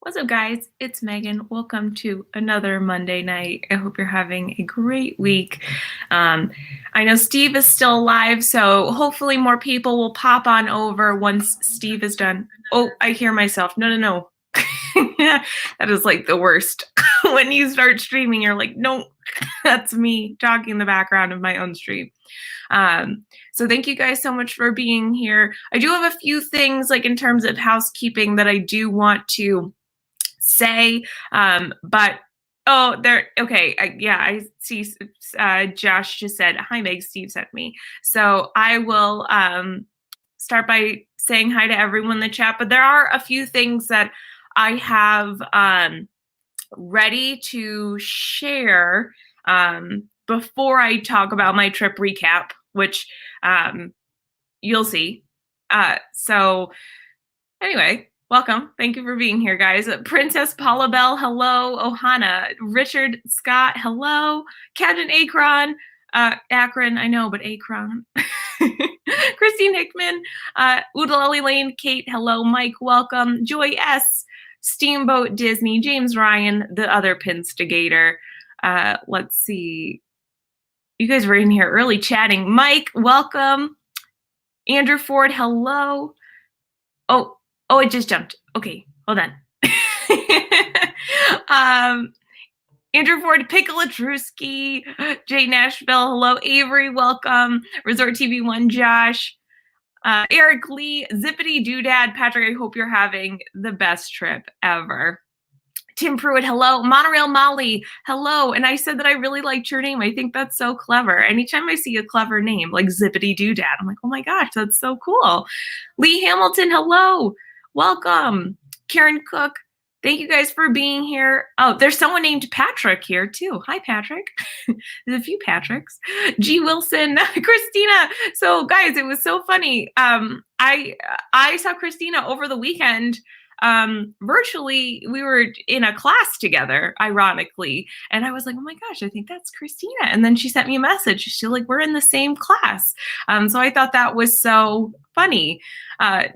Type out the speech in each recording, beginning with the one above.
What's up, guys? It's Megan. Welcome to another Monday night. I hope you're having a great week. I know Steve is still alive, so hopefully more people will pop on over once Steve is done. Oh, I hear myself. No. That is like the worst. When you start streaming, you're like, no, that's me talking in the background of my own stream. So thank you guys so much for being here. I do have a few things like in terms of housekeeping that I do want to say, but oh, there. Okay, I see. Josh just said hi. Meg, Steve sent me, so I will start by saying hi to everyone in the chat. But there are a few things that I have ready to share before I talk about my trip recap, which you'll see. So anyway. Welcome. Thank you for being here, guys. Princess Paula Bell, hello. Ohana. Richard Scott, hello. Captain Akron, Akron, I know, but Akron. Christine Hickman, Udalali Lane, Kate, hello. Mike, welcome. Joy S., Steamboat Disney, James Ryan, the other Pinstigator. Let's see. You guys were in here early chatting. Mike, welcome. Andrew Ford, hello. Oh, it just jumped. Okay, hold on. Andrew Ford, Pickle Drewski, Jay Nashville, hello. Avery, welcome. Resort TV One, Josh. Eric Lee, Zippity Doodad, Patrick, I hope you're having the best trip ever. Tim Pruitt, hello. Monorail Molly, hello. And I said that I really liked your name. I think that's so clever. Anytime I see a clever name like Zippity Doodad, I'm like, oh my gosh, that's so cool. Lee Hamilton, hello. Welcome. Karen Cook, thank you guys for being here. Oh, there's someone named Patrick here too. Hi, Patrick. There's a few Patricks. G. Wilson, Christina. So guys, it was so funny. I saw Christina over the weekend. Virtually, we were in a class together, ironically. And I was like, oh my gosh, I think that's Christina. And then she sent me a message. She's like, we're in the same class. So I thought that was so funny.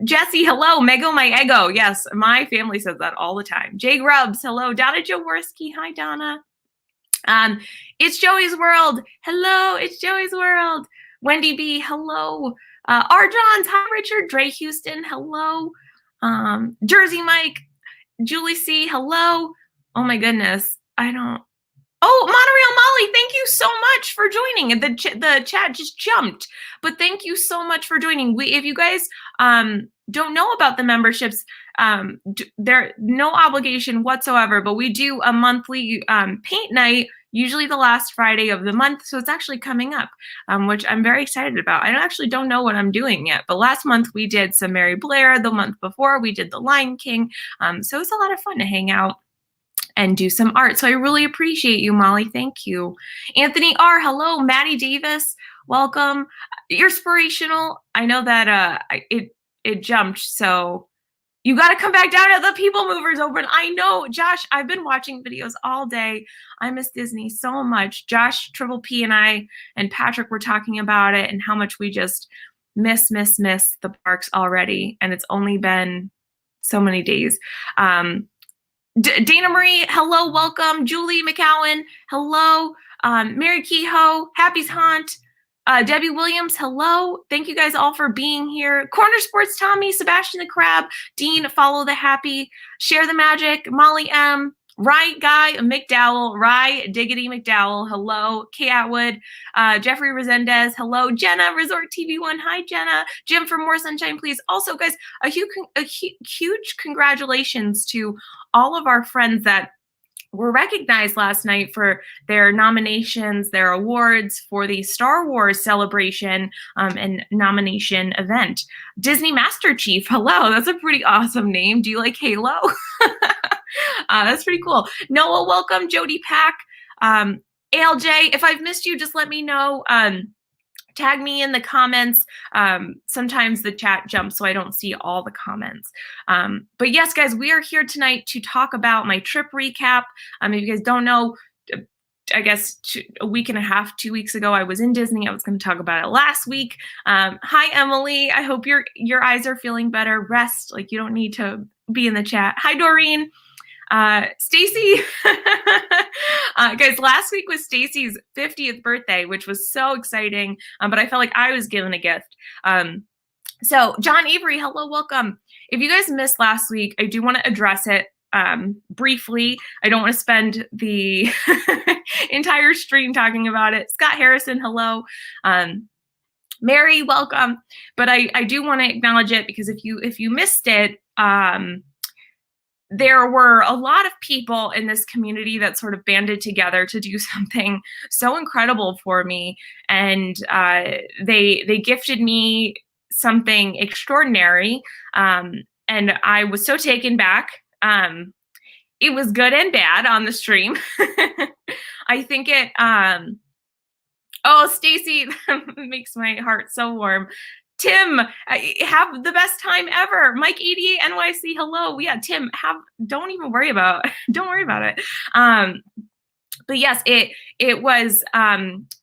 Jesse, hello. Mego my ego. Yes, my family says that all the time. Jay Grubbs, hello. Donna Jaworski. Hi, Donna. It's Joey's World. Hello, it's Joey's World. Wendy B, hello. R. Johns, hi, Richard. Dre Houston, hello. Jersey Mike, Julie C, hello. Oh my goodness, I don't. Oh, Monorail Molly, thank you so much for joining. The chat just jumped, but thank you so much for joining. If you guys don't know about the memberships, there no obligation whatsoever, but we do a monthly paint night, usually the last Friday of the month. So it's actually coming up, which I'm very excited about. I actually don't know what I'm doing yet, but last month we did some Mary Blair. The month before we did the Lion King. So it's a lot of fun to hang out and do some art. So I really appreciate you, Molly. Thank you. Anthony R, hello. Maddie Davis, welcome. You're inspirational. I know that it jumped, so you got to come back down to the People Movers open. I know, Josh, I've been watching videos all day. I miss Disney so much. Josh, Triple P, and I and Patrick were talking about it and how much we just miss the parks already. And it's only been so many days. Dana Marie, hello, welcome. Julie McCowan, hello. Mary Kehoe, Happy's Haunt. Debbie Williams, hello. Thank you guys all for being here. Corner Sports Tommy, Sebastian the Crab, Dean, Follow the Happy, Share the Magic, Molly M, Rye Guy McDowell, Rye Diggity McDowell, hello. Kay Atwood, Jeffrey Resendez, hello. Jenna, Resort TV1, hi Jenna. Jim for More Sunshine, please. Also, guys, a huge congratulations to all of our friends that were recognized last night for their nominations, their awards for the Star Wars celebration and nomination event. Disney Master Chief, hello. That's a pretty awesome name. Do you like Halo? That's pretty cool. Noah, welcome. Jody Pack. ALJ, if I've missed you, just let me know. Tag me in the comments. Sometimes the chat jumps, so I don't see all the comments. But yes, guys, we are here tonight to talk about my trip recap. If you guys don't know, I guess a week and a half, 2 weeks ago, I was in Disney. I was going to talk about it last week. Hi, Emily. I hope your eyes are feeling better. Rest. Like, you don't need to be in the chat. Hi, Doreen. Stacy, guys, last week was Stacy's 50th birthday, which was so exciting, but I felt like I was given a gift. So John Avery, hello, welcome. If you guys missed last week, I do want to address it briefly. I don't want to spend the entire stream talking about it. Scott Harrison, hello. Mary, welcome. But I do want to acknowledge it because if you missed it, there were a lot of people in this community that sort of banded together to do something so incredible for me, and they gifted me something extraordinary, and I was so taken back. It was good and bad on the stream. I think it. Oh, Stacy, makes my heart so warm. Tim, have the best time ever. Mike 88 NYC, hello. Yeah, Tim, don't even worry about it. But yes, it was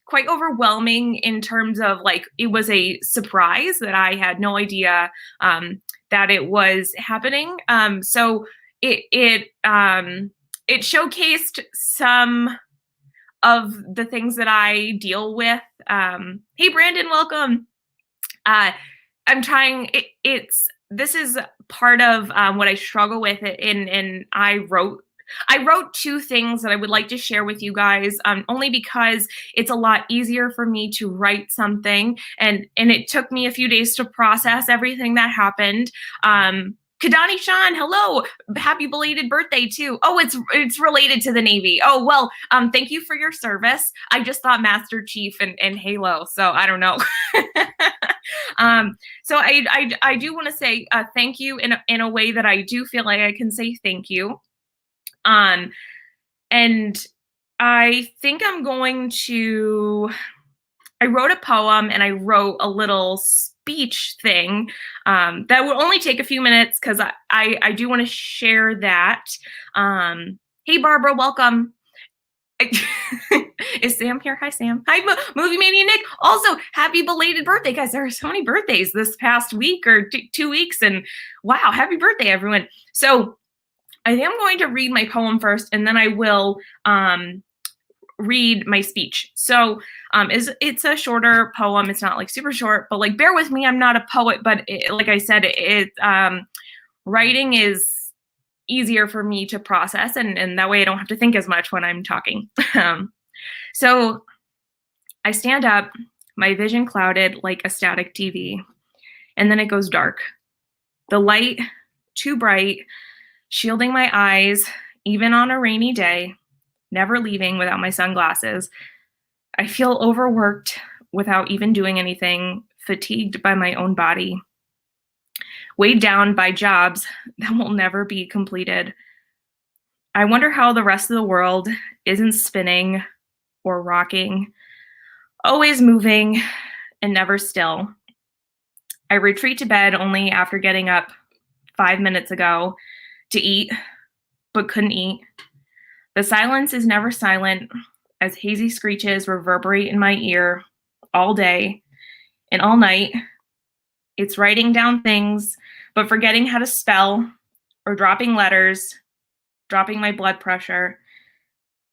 quite overwhelming in terms of like it was a surprise that I had no idea that it was happening. So it showcased some of the things that I deal with. Hey, Brandon, welcome. I'm trying. This is part of what I struggle with, and I wrote two things that I would like to share with you guys, only because it's a lot easier for me to write something, and it took me a few days to process everything that happened. Kadani Sean, hello. Happy belated birthday too. Oh, it's related to the Navy. Oh, well, thank you for your service. I just thought Master Chief and Halo, so I don't know. So I do want to say thank you in a way that I do feel like I can say thank you. And I think I'm going to, I wrote a poem and I wrote a little speech thing that will only take a few minutes because I do want to share that. Hey, Barbara, welcome. Is Sam here? Hi, Sam. Hi, Movie Mania Nick. Also, happy belated birthday, guys. There are so many birthdays this past week or 2 weeks, and wow, happy birthday, everyone. So I am going to read my poem first, and then I will read my speech. So it's a shorter poem. It's not like super short, but like bear with me. I'm not a poet, but like I said, writing is easier for me to process, and that way I don't have to think as much when I'm talking. So I stand up, my vision clouded like a static TV, and then it goes dark. The light too bright, shielding my eyes, even on a rainy day, never leaving without my sunglasses. I feel overworked without even doing anything, fatigued by my own body, weighed down by jobs that will never be completed. I wonder how the rest of the world isn't spinning or rocking, always moving and never still. I retreat to bed only after getting up 5 minutes ago to eat, but couldn't eat. The silence is never silent as hazy screeches reverberate in my ear all day and all night. It's writing down things, but forgetting how to spell, or dropping letters, dropping my blood pressure.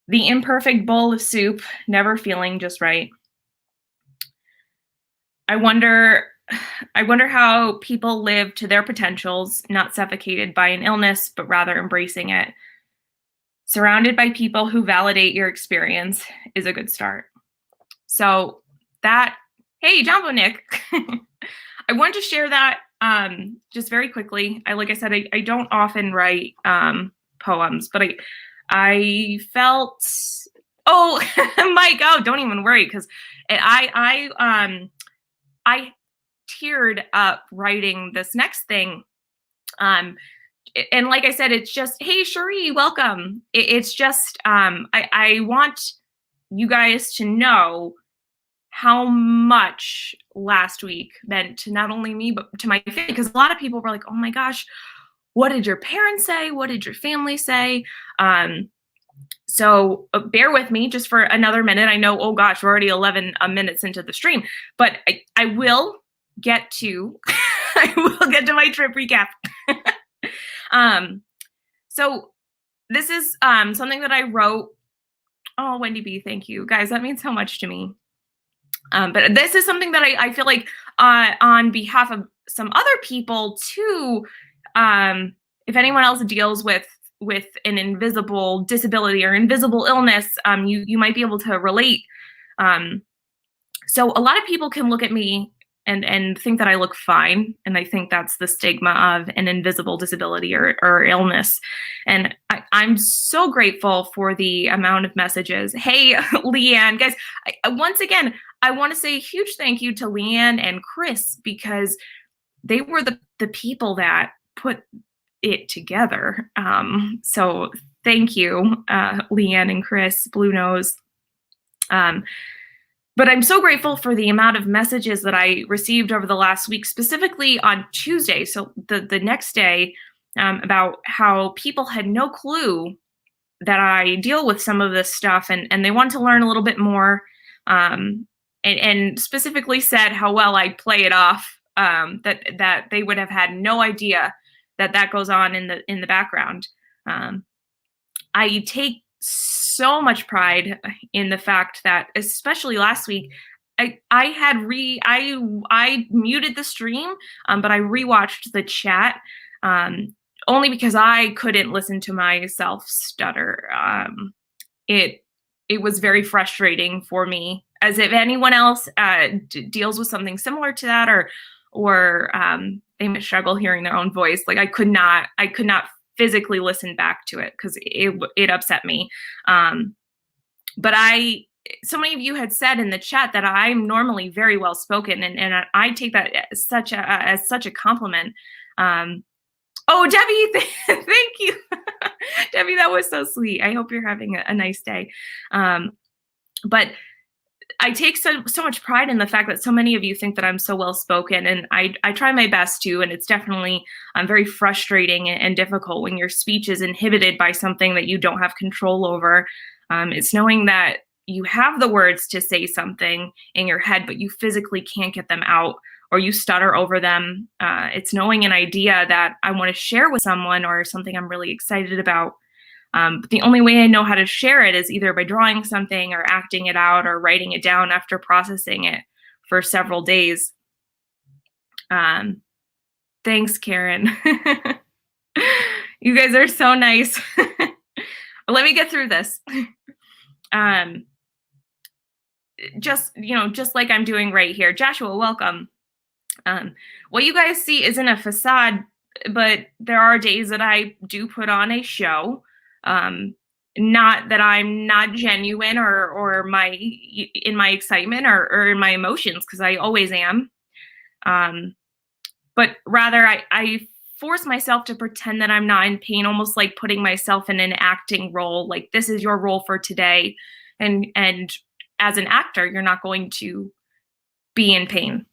The imperfect bowl of soup, never feeling just right. I wonder how people live to their potentials, not suffocated by an illness, but rather embracing it. Surrounded by people who validate your experience is a good start. So that, hey, Jumbo Nick. I wanted to share that just very quickly. Like I said, I don't often write poems, but I felt, oh, Mike, oh, don't even worry, because I teared up writing this next thing. And like I said, it's just, hey, Cherie, welcome. It's just, I want you guys to know how much last week meant to not only me, but to my family. Because a lot of people were like, oh my gosh, what did your parents say? What did your family say? So bear with me just for another minute. I know, oh gosh, we're already 11 minutes into the stream, but I will get to, I will get to my trip recap. So this is something that I wrote. Oh, Wendy B, thank you. Guys, that means so much to me. But this is something that I feel like on behalf of some other people too, if anyone else deals with an invisible disability or invisible illness, you might be able to relate. So a lot of people can look at me and think that I look fine. And I think that's the stigma of an invisible disability or illness. And I'm so grateful for the amount of messages. Hey, Leanne, guys, once again, I want to say a huge thank you to Leanne and Chris, because they were the people that put it together. So thank you, Leanne and Chris, Blue Nose. But I'm so grateful for the amount of messages that I received over the last week, specifically on Tuesday, so the next day, about how people had no clue that I deal with some of this stuff, and they want to learn a little bit more, and specifically said how well I play it off, that they would have had no idea that goes on in the background. I take so much pride in the fact that, especially last week, I muted the stream, but I rewatched the chat, only because I couldn't listen to myself stutter. It was very frustrating for me, as if anyone else deals with something similar to that, or they might struggle hearing their own voice. Like I could not physically listen back to it because it upset me. But so many of you had said in the chat that I'm normally very well spoken, and I take that as such a compliment. Oh, Debbie, thank you. Debbie, that was so sweet. I hope you're having a nice day. But I take so much pride in the fact that so many of you think that I'm so well spoken, and I try my best to, and it's definitely very frustrating and difficult when your speech is inhibited by something that you don't have control over. It's knowing that you have the words to say something in your head, but you physically can't get them out, or you stutter over them. It's knowing an idea that I want to share with someone, or something I'm really excited about. But the only way I know how to share it is either by drawing something or acting it out or writing it down after processing it for several days. Thanks, Karen. You guys are so nice. Let me get through this. Just like I'm doing right here. Joshua, welcome. What you guys see isn't a facade, but there are days that I do put on a show. Not that I'm not genuine or in my excitement or in my emotions, because I always am. But rather I force myself to pretend that I'm not in pain, almost like putting myself in an acting role. Like, this is your role for today. And as an actor, you're not going to be in pain.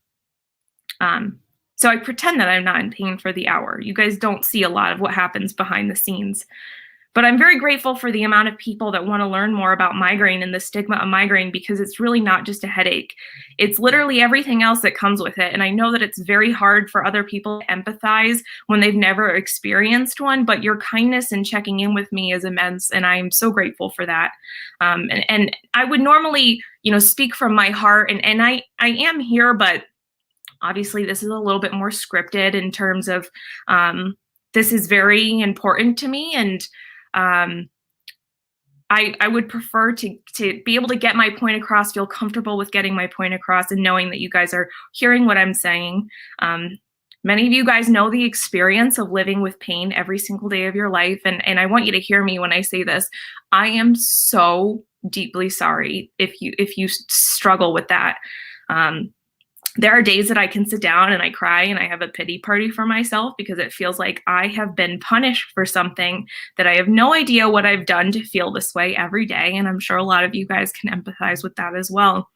So I pretend that I'm not in pain for the hour. You guys don't see a lot of what happens behind the scenes. But I'm very grateful for the amount of people that want to learn more about migraine and the stigma of migraine, because it's really not just a headache. It's literally everything else that comes with it. And I know that it's very hard for other people to empathize when they've never experienced one, but your kindness and checking in with me is immense, and I'm so grateful for that. And I would normally, speak from my heart, and I am here, but obviously this is a little bit more scripted in terms of this is very important to me, and I would prefer to be able to get my point across, feel comfortable with getting my point across, and knowing that you guys are hearing what I'm saying. Many of you guys know the experience of living with pain every single day of your life, and I want you to hear me when I say this. I am so deeply sorry if you struggle with that. There are days that I can sit down and I cry and I have a pity party for myself, because it feels like I have been punished for something that I have no idea what I've done to feel this way every day. And I'm sure a lot of you guys can empathize with that as well.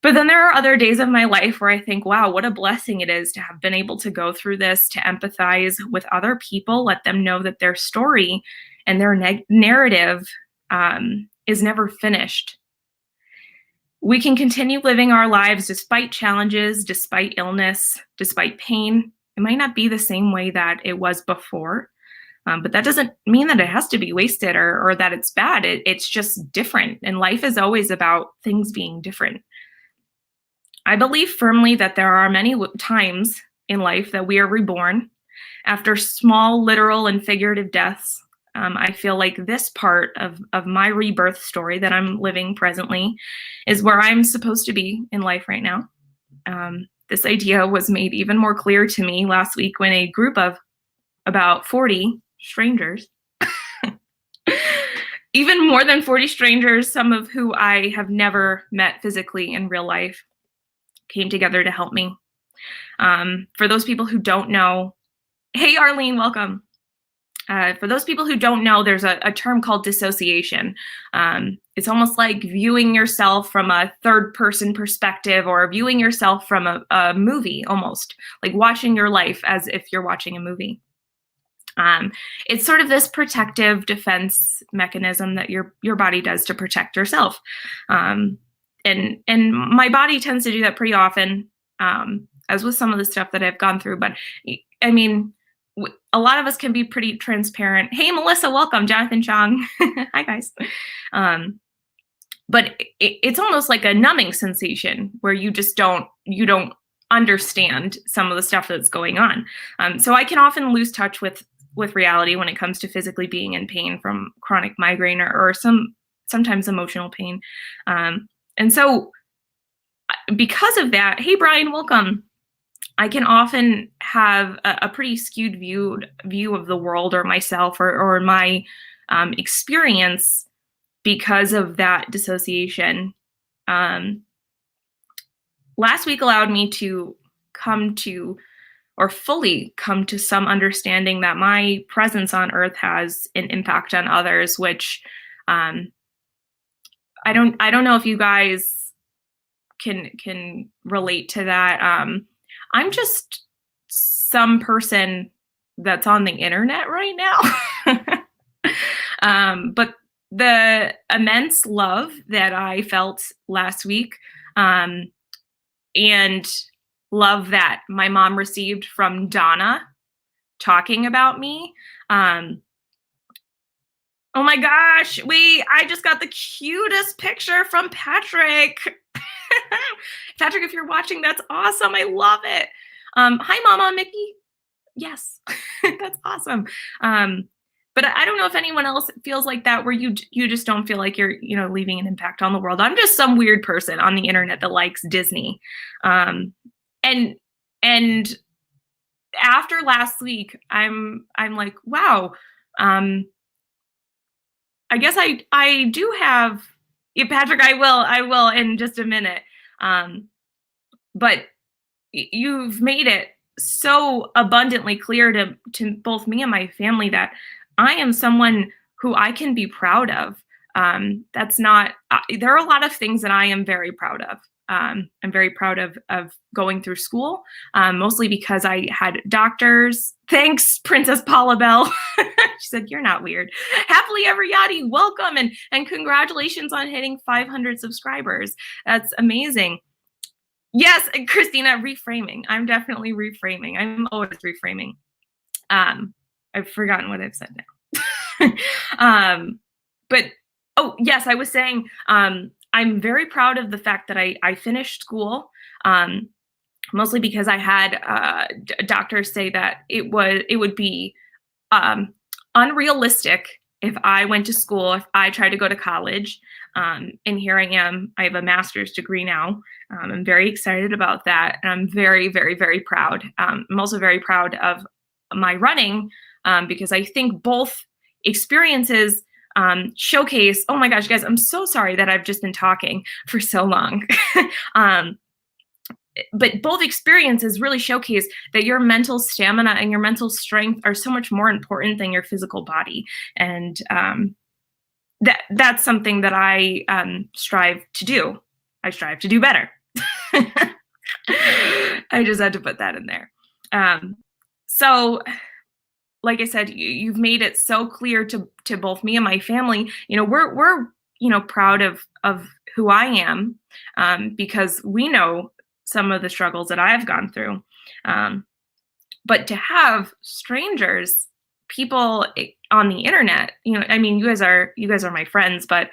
But then there are other days of my life where I think, wow, what a blessing it is to have been able to go through this, to empathize with other people, let them know that their story and their narrative is never finished. We can continue living our lives despite challenges, despite illness, despite pain. It might not be the same way that it was before, But that doesn't mean that it has to be wasted or that it's bad. It's just different. And life is always about things being different. I believe firmly that there are many times in life that we are reborn after small literal and figurative deaths. I feel like this part of my rebirth story that I'm living presently is where I'm supposed to be in life right now. This idea was made even more clear to me last week when a group of about 40 strangers, even more than 40 strangers, some of who I have never met physically in real life, came together to help me. For those people who don't know, hey, Arlene, welcome. For those people who don't know, there's a term called dissociation. It's almost like viewing yourself from a third-person perspective or viewing yourself from a movie, almost like watching your life as if you're watching a movie. It's sort of this protective defense mechanism that your body does to protect yourself. And my body tends to do that pretty often, as with some of the stuff that I've gone through. But I mean, a lot of us can be pretty transparent. Hey, Melissa, welcome. Jonathan Chong. Hi, guys. But it's almost like a numbing sensation where you don't understand some of the stuff that's going on. So I can often lose touch with reality when it comes to physically being in pain from chronic migraine or sometimes emotional pain. And so because of that, hey, Brian, welcome. I can often have a pretty skewed view of the world or myself or my experience because of that dissociation. Last week allowed me to fully come to some understanding that my presence on Earth has an impact on others, which I don't know if you guys can relate to that. I'm just some person that's on the internet right now. But the immense love that I felt last week, and love that my mom received from Donna talking about me. Oh my gosh, I just got the cutest picture from Patrick. Patrick, if you're watching, that's awesome. I love it. Hi, Mama Mickey. Yes, that's awesome. But I don't know if anyone else feels like that, where you just don't feel like you're leaving an impact on the world. I'm just some weird person on the internet that likes Disney. And after last week, I'm like, wow. I guess I do have. Yeah, Patrick, I will in just a minute. But you've made it so abundantly clear to both me and my family that I am someone who I can be proud of. That's not, there are a lot of things that I am very proud of. I'm very proud of going through school, mostly because I had doctors. Thanks, Princess Paula Bell. She said, you're not weird. Happily ever yachty, welcome, and congratulations on hitting 500 subscribers. That's amazing. Yes, Christina, reframing. I'm definitely reframing. I'm always reframing. I've forgotten what I've said now. But, oh, yes, I was saying, I'm very proud of the fact that I finished school, mostly because I had doctors say that it would be unrealistic if I went to school, if I tried to go to college. And here I am. I have a master's degree now. I'm very excited about that. And I'm very, very, very proud. I'm also very proud of my running because I think both experiences showcase, oh my gosh, guys, I'm so sorry that I've just been talking for so long. But both experiences really showcase that your mental stamina and your mental strength are so much more important than your physical body. And that's something that I strive to do. I strive to do better. I just had to put that in there. So, like I said, you've made it so clear to both me and my family. We're proud of who I am because we know some of the struggles that I've gone through. But to have strangers people on the internet, I mean, you guys are my friends, but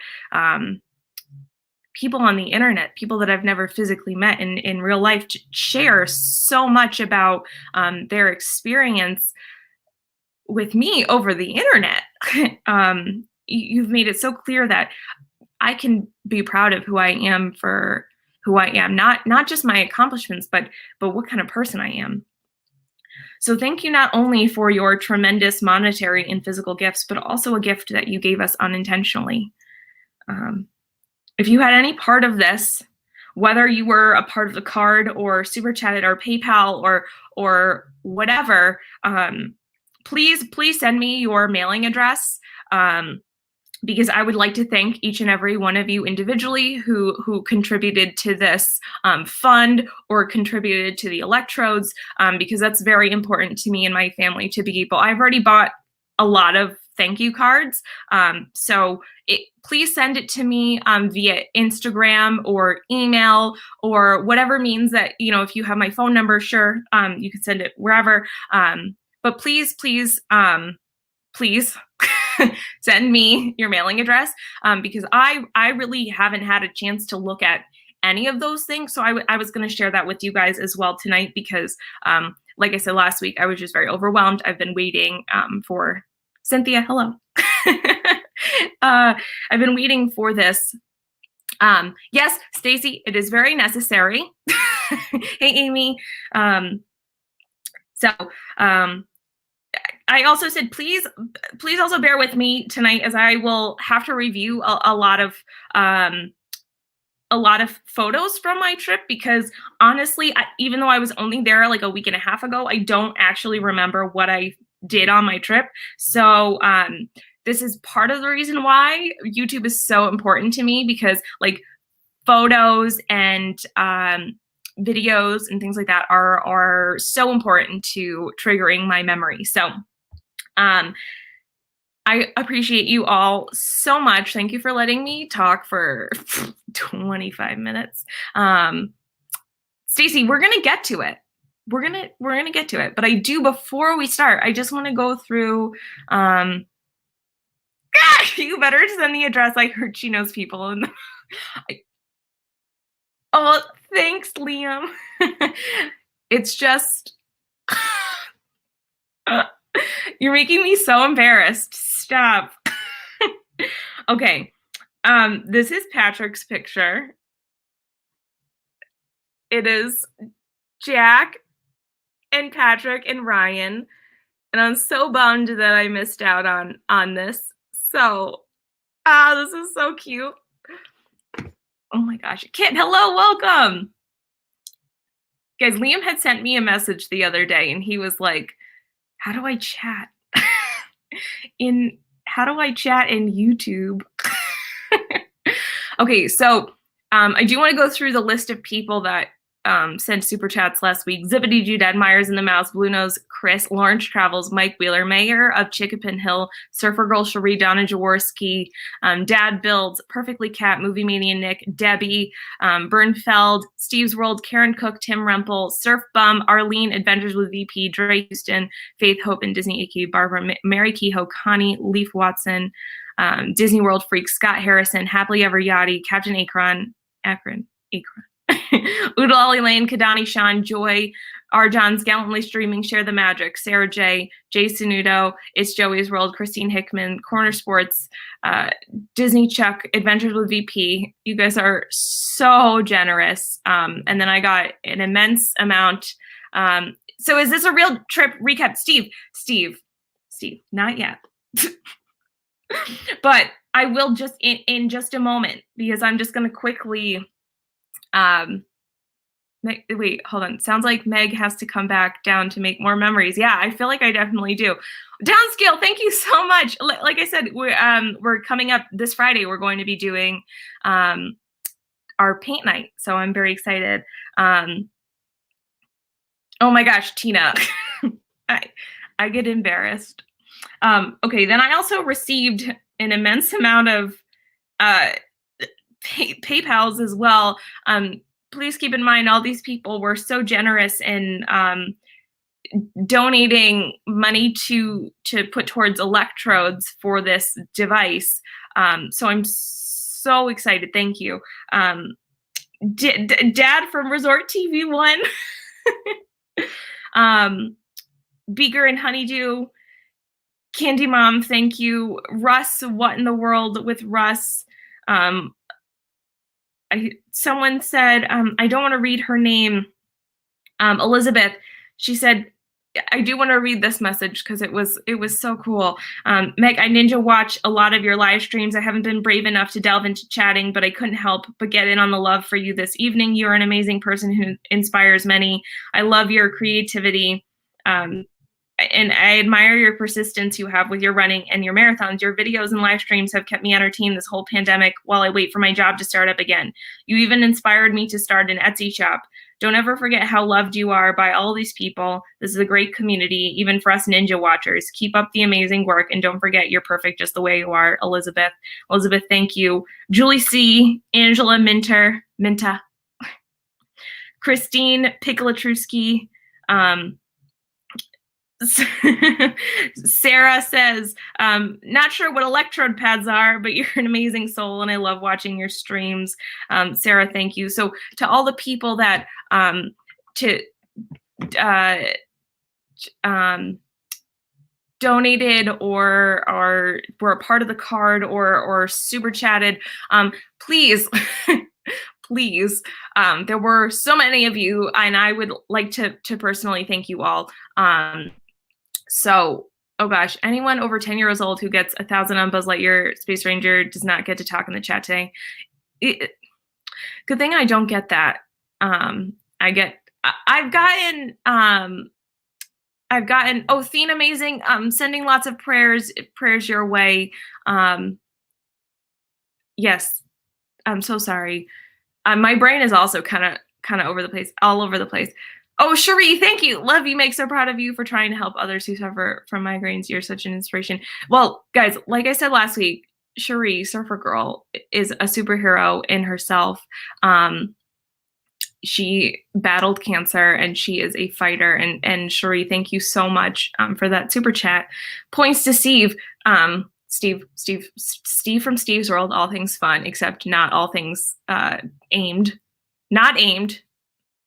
people on the internet, people that I've never physically met in real life, share so much about their experience with me over the internet. You've made it so clear that I can be proud of who I am for who I am, not just my accomplishments, but what kind of person I am. So thank you not only for your tremendous monetary and physical gifts, but also a gift that you gave us unintentionally. If you had any part of this, whether you were a part of the card or super chatted or PayPal or whatever, please send me your mailing address, because I would like to thank each and every one of you individually who contributed to this fund or contributed to the electrodes, because that's very important to me and my family to be able. I've already bought a lot of thank you cards, so please send it to me via Instagram or email or whatever means that, if you have my phone number, sure, you can send it wherever, but please send me your mailing address, because I really haven't had a chance to look at any of those things. So I was going to share that with you guys as well tonight, because like I said last week, I was just very overwhelmed. I've been waiting for Cynthia. Hello. I've been waiting for this. Yes, Stacy, it is very necessary. Hey, Amy. I also said, please also bear with me tonight, as I will have to review a lot of photos from my trip, because honestly, even though I was only there like a week and a half ago, I don't actually remember what I did on my trip. So this is part of the reason why YouTube is so important to me, because like photos and videos and things like that are so important to triggering my memory. So I appreciate you all so much. Thank you for letting me talk for 25 minutes. Stacy, we're gonna get to it. We're gonna get to it. But before we start, I just want to go through. You better send the address. I heard she knows people. And oh, thanks, Liam. It's just. You're making me so embarrassed. Stop. Okay. This is Patrick's picture. It is Jack and Patrick and Ryan. And I'm so bummed that I missed out on this. So, this is so cute. Oh my gosh. Kit, hello, welcome. Guys, Liam had sent me a message the other day and he was like, how do I chat? How do I chat in YouTube? Okay, so I do want to go through the list of people that sent super chats last week. Zippity Judad, Myers and the Mouse, Blue Nose, Chris, Lawrence Travels, Mike Wheeler, Mayor of Chickapin Hill, Surfer Girl Cherie, Donna Jaworski, Dad Builds, Perfectly Cat, Movie Mania Nick, Debbie, Bernfeld, Steve's World, Karen Cook, Tim Rempel, Surf Bum, Arlene, Adventures with VP, Dre Houston, Faith Hope and Disney AQ, Barbara, Mary Kehoe, Connie, Leaf Watson, Disney World Freak, Scott Harrison, Happily Ever Yachty, Captain Akron. Oodalali Lane, Kadani Sean, Joy, R. John's Gallantly Streaming, Share the Magic, Sarah J, Jay Sanudo, It's Joey's World, Christine Hickman, Corner Sports, Disney Chuck, Adventures with VP. You guys are so generous. And then I got an immense amount. So is this a real trip recap? Steve, not yet. But I will just in just a moment, because I'm just going to quickly. Wait, hold on. Sounds like Meg has to come back down to make more memories. Yeah, I feel like I definitely do. Downscale, thank you so much. Like I said, we're coming up this Friday. We're going to be doing our paint night, so I'm very excited. Oh my gosh, Tina, I get embarrassed. Okay, then I also received an immense amount of PayPals as well. Please keep in mind, all these people were so generous in donating money to put towards electrodes for this device. So I'm so excited. Thank you. Dad from Resort TV 1. Beaker and Honeydew. Candy Mom, thank you. Russ, what in the world with Russ? Someone said, I don't want to read her name. Elizabeth, she said, I do want to read this message because it was so cool. Meg, I ninja watch a lot of your live streams. I haven't been brave enough to delve into chatting, but I couldn't help but get in on the love for you this evening. You're an amazing person who inspires many. I love your creativity. And I admire your persistence you have with your running and your marathons. Your videos and live streams have kept me entertained this whole pandemic while I wait for my job to start up again. You even inspired me to start an Etsy shop. Don't ever forget how loved you are by all these people. This is a great community, even for us ninja watchers. Keep up the amazing work, and don't forget you're perfect just the way you are, Elizabeth. Elizabeth, thank you. Julie C., Angela Minta, Christine Piccolatrusky, Sarah says, not sure what electrode pads are, but you're an amazing soul and I love watching your streams. Sarah, thank you. So to all the people that donated or were a part of the card or super chatted, please, please, there were so many of you, and I would like to personally thank you all. So, oh gosh, anyone over 10 years old who gets 1,000 on Buzz Lightyear Space Ranger does not get to talk in the chat today. Good thing I don't get that. I've gotten, oh, Theen, amazing. Sending lots of prayers your way. Yes, I'm so sorry. My brain is also kind of all over the place. Oh, Cherie, thank you. Love you. Meg, so proud of you for trying to help others who suffer from migraines. You're such an inspiration. Well, guys, like I said last week, Cherie, Surfer Girl, is a superhero in herself. She battled cancer and she is a fighter. And Cherie, thank you so much for that super chat. Points to Steve. Steve from Steve's World, all things fun, except not all things aimed. Not aimed.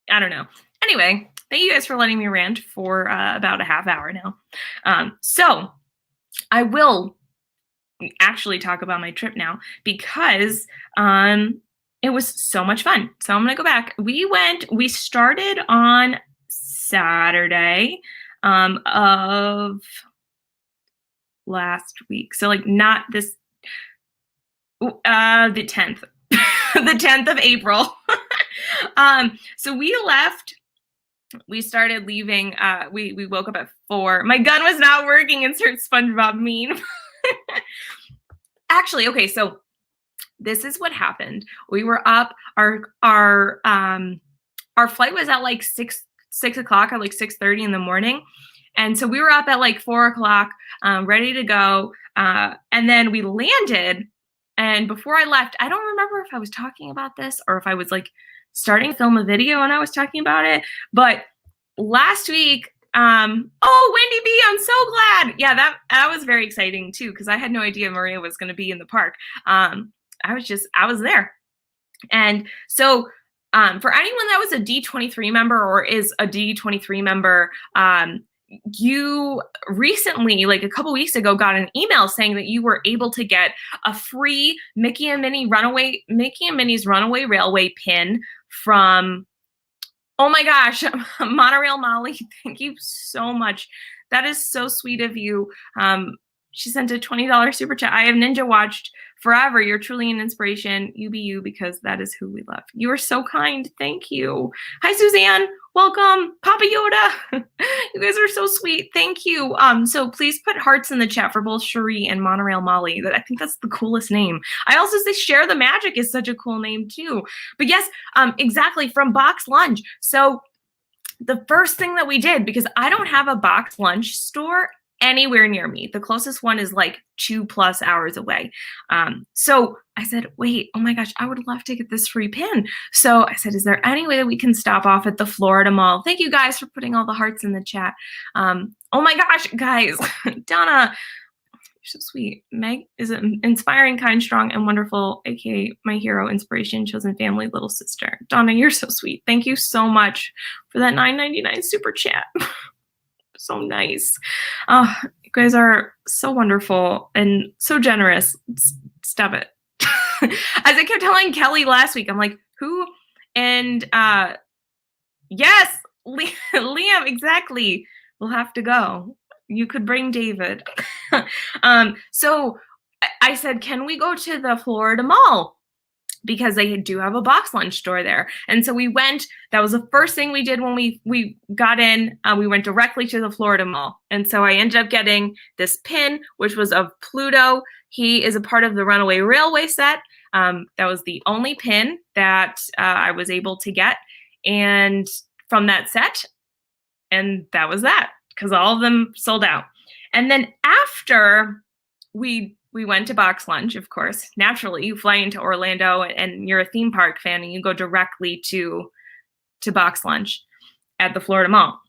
I don't know. Anyway, thank you guys for letting me rant for about a half hour now. So I will actually talk about my trip now because it was so much fun. So I'm going to go back. We started on Saturday of last week. So like not this, the 10th, the 10th of April. So we left. We started leaving. We woke up at 4. My gun was not working. Insert SpongeBob meme. Actually, okay. So this is what happened. We were up. Our flight was at like 6 o'clock or like 6:30 in the morning, and so we were up at like 4 o'clock, ready to go. And then we landed. And before I left, I don't remember if I was talking about this or if I was like starting to film a video and I was talking about it. But last week, oh, Wendy B, I'm so glad. Yeah, that was very exciting too, because I had no idea Maria was going to be in the park. I was there. And so for anyone that was a D23 member or is a D23 member, you recently, like a couple weeks ago, got an email saying that you were able to get a free Mickey and Minnie's Runaway Railway pin from, oh my gosh, Monorail Molly. Thank you so much. That is so sweet of you. She sent a $20 super chat. I have ninja watched forever. You're truly an inspiration. You be you, because that is who we love. You are so kind. Thank you. Hi, Suzanne. Welcome. Papa Yoda. You guys are so sweet. Thank you. So please put hearts in the chat for both Cherie and Monorail Molly. I think that's the coolest name. I also say Share the Magic is such a cool name too. But yes, exactly, from Box Lunch. So the first thing that we did, because I don't have a box lunch store anywhere near me. The closest one is like 2+ hours away. So I said, wait, oh my gosh, I would love to get this free pin. So I said, is there any way that we can stop off at the Florida Mall? Thank you guys for putting all the hearts in the chat. Oh my gosh, guys, Donna, you're so sweet. Meg is an inspiring, kind, strong, and wonderful, aka my hero, inspiration, chosen family, little sister. Donna, you're so sweet. Thank you so much for that $9.99 super chat. So nice. You guys are so wonderful and so generous. Stop it. As I kept telling Kelly last week, I'm like, who? And yes, Liam, exactly. We'll have to go. You could bring David. So I said, can we go to the Florida Mall? Because they do have a box lunch store there. And so we went. That was the first thing we did when we got in. We went directly to the Florida Mall. And so I ended up getting this pin, which was of Pluto. He is a part of the Runaway Railway set. That was the only pin that I was able to get and from that set. And that was that, because all of them sold out. And then after we went to box lunch, of course, naturally, you fly into Orlando and you're a theme park fan and you go directly to box lunch at the Florida Mall.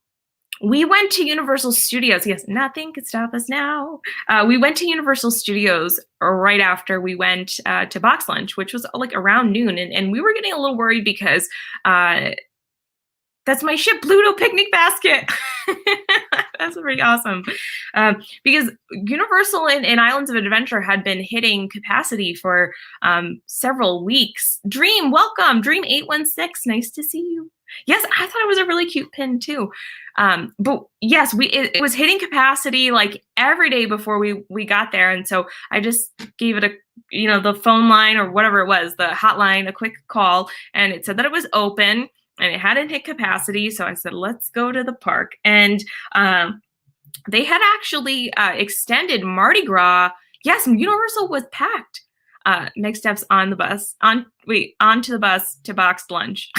We went to Universal Studios. Yes, nothing could stop us now. We went to Universal Studios right after we went to box lunch, which was like around noon. And we were getting a little worried because that's my ship Pluto picnic basket. That's pretty awesome. Because Universal and Islands of Adventure had been hitting capacity for several weeks. Dream, welcome. Dream 816, nice to see you. Yes, I thought it was a really cute pin too. But yes, it was hitting capacity like every day before we got there. And so I just gave it the phone line or whatever it was, the hotline, a quick call, and it said that it was open. And it hadn't hit capacity, so I said, let's go to the park. And they had actually extended Mardi Gras. Yes, Universal was packed. Next steps on the bus. Onto the bus to boxed lunch.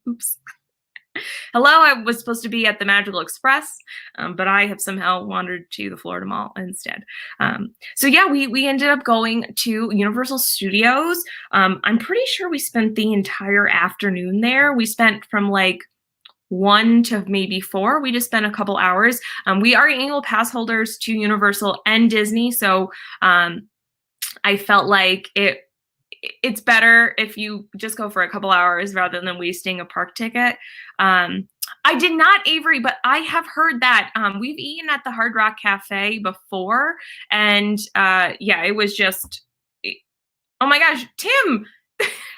Oops. Hello, I was supposed to be at the Magical Express, but I have somehow wandered to the Florida Mall instead. So yeah, we ended up going to Universal Studios. I'm pretty sure we spent the entire afternoon there. We spent from like 1 to maybe 4. We just spent a couple hours. We are annual pass holders to Universal and Disney, so I felt like it's better if you just go for a couple hours rather than wasting a park ticket. I did not, Avery, but I have heard that we've eaten at the Hard Rock Cafe before. And yeah, it was just, oh my gosh, Tim,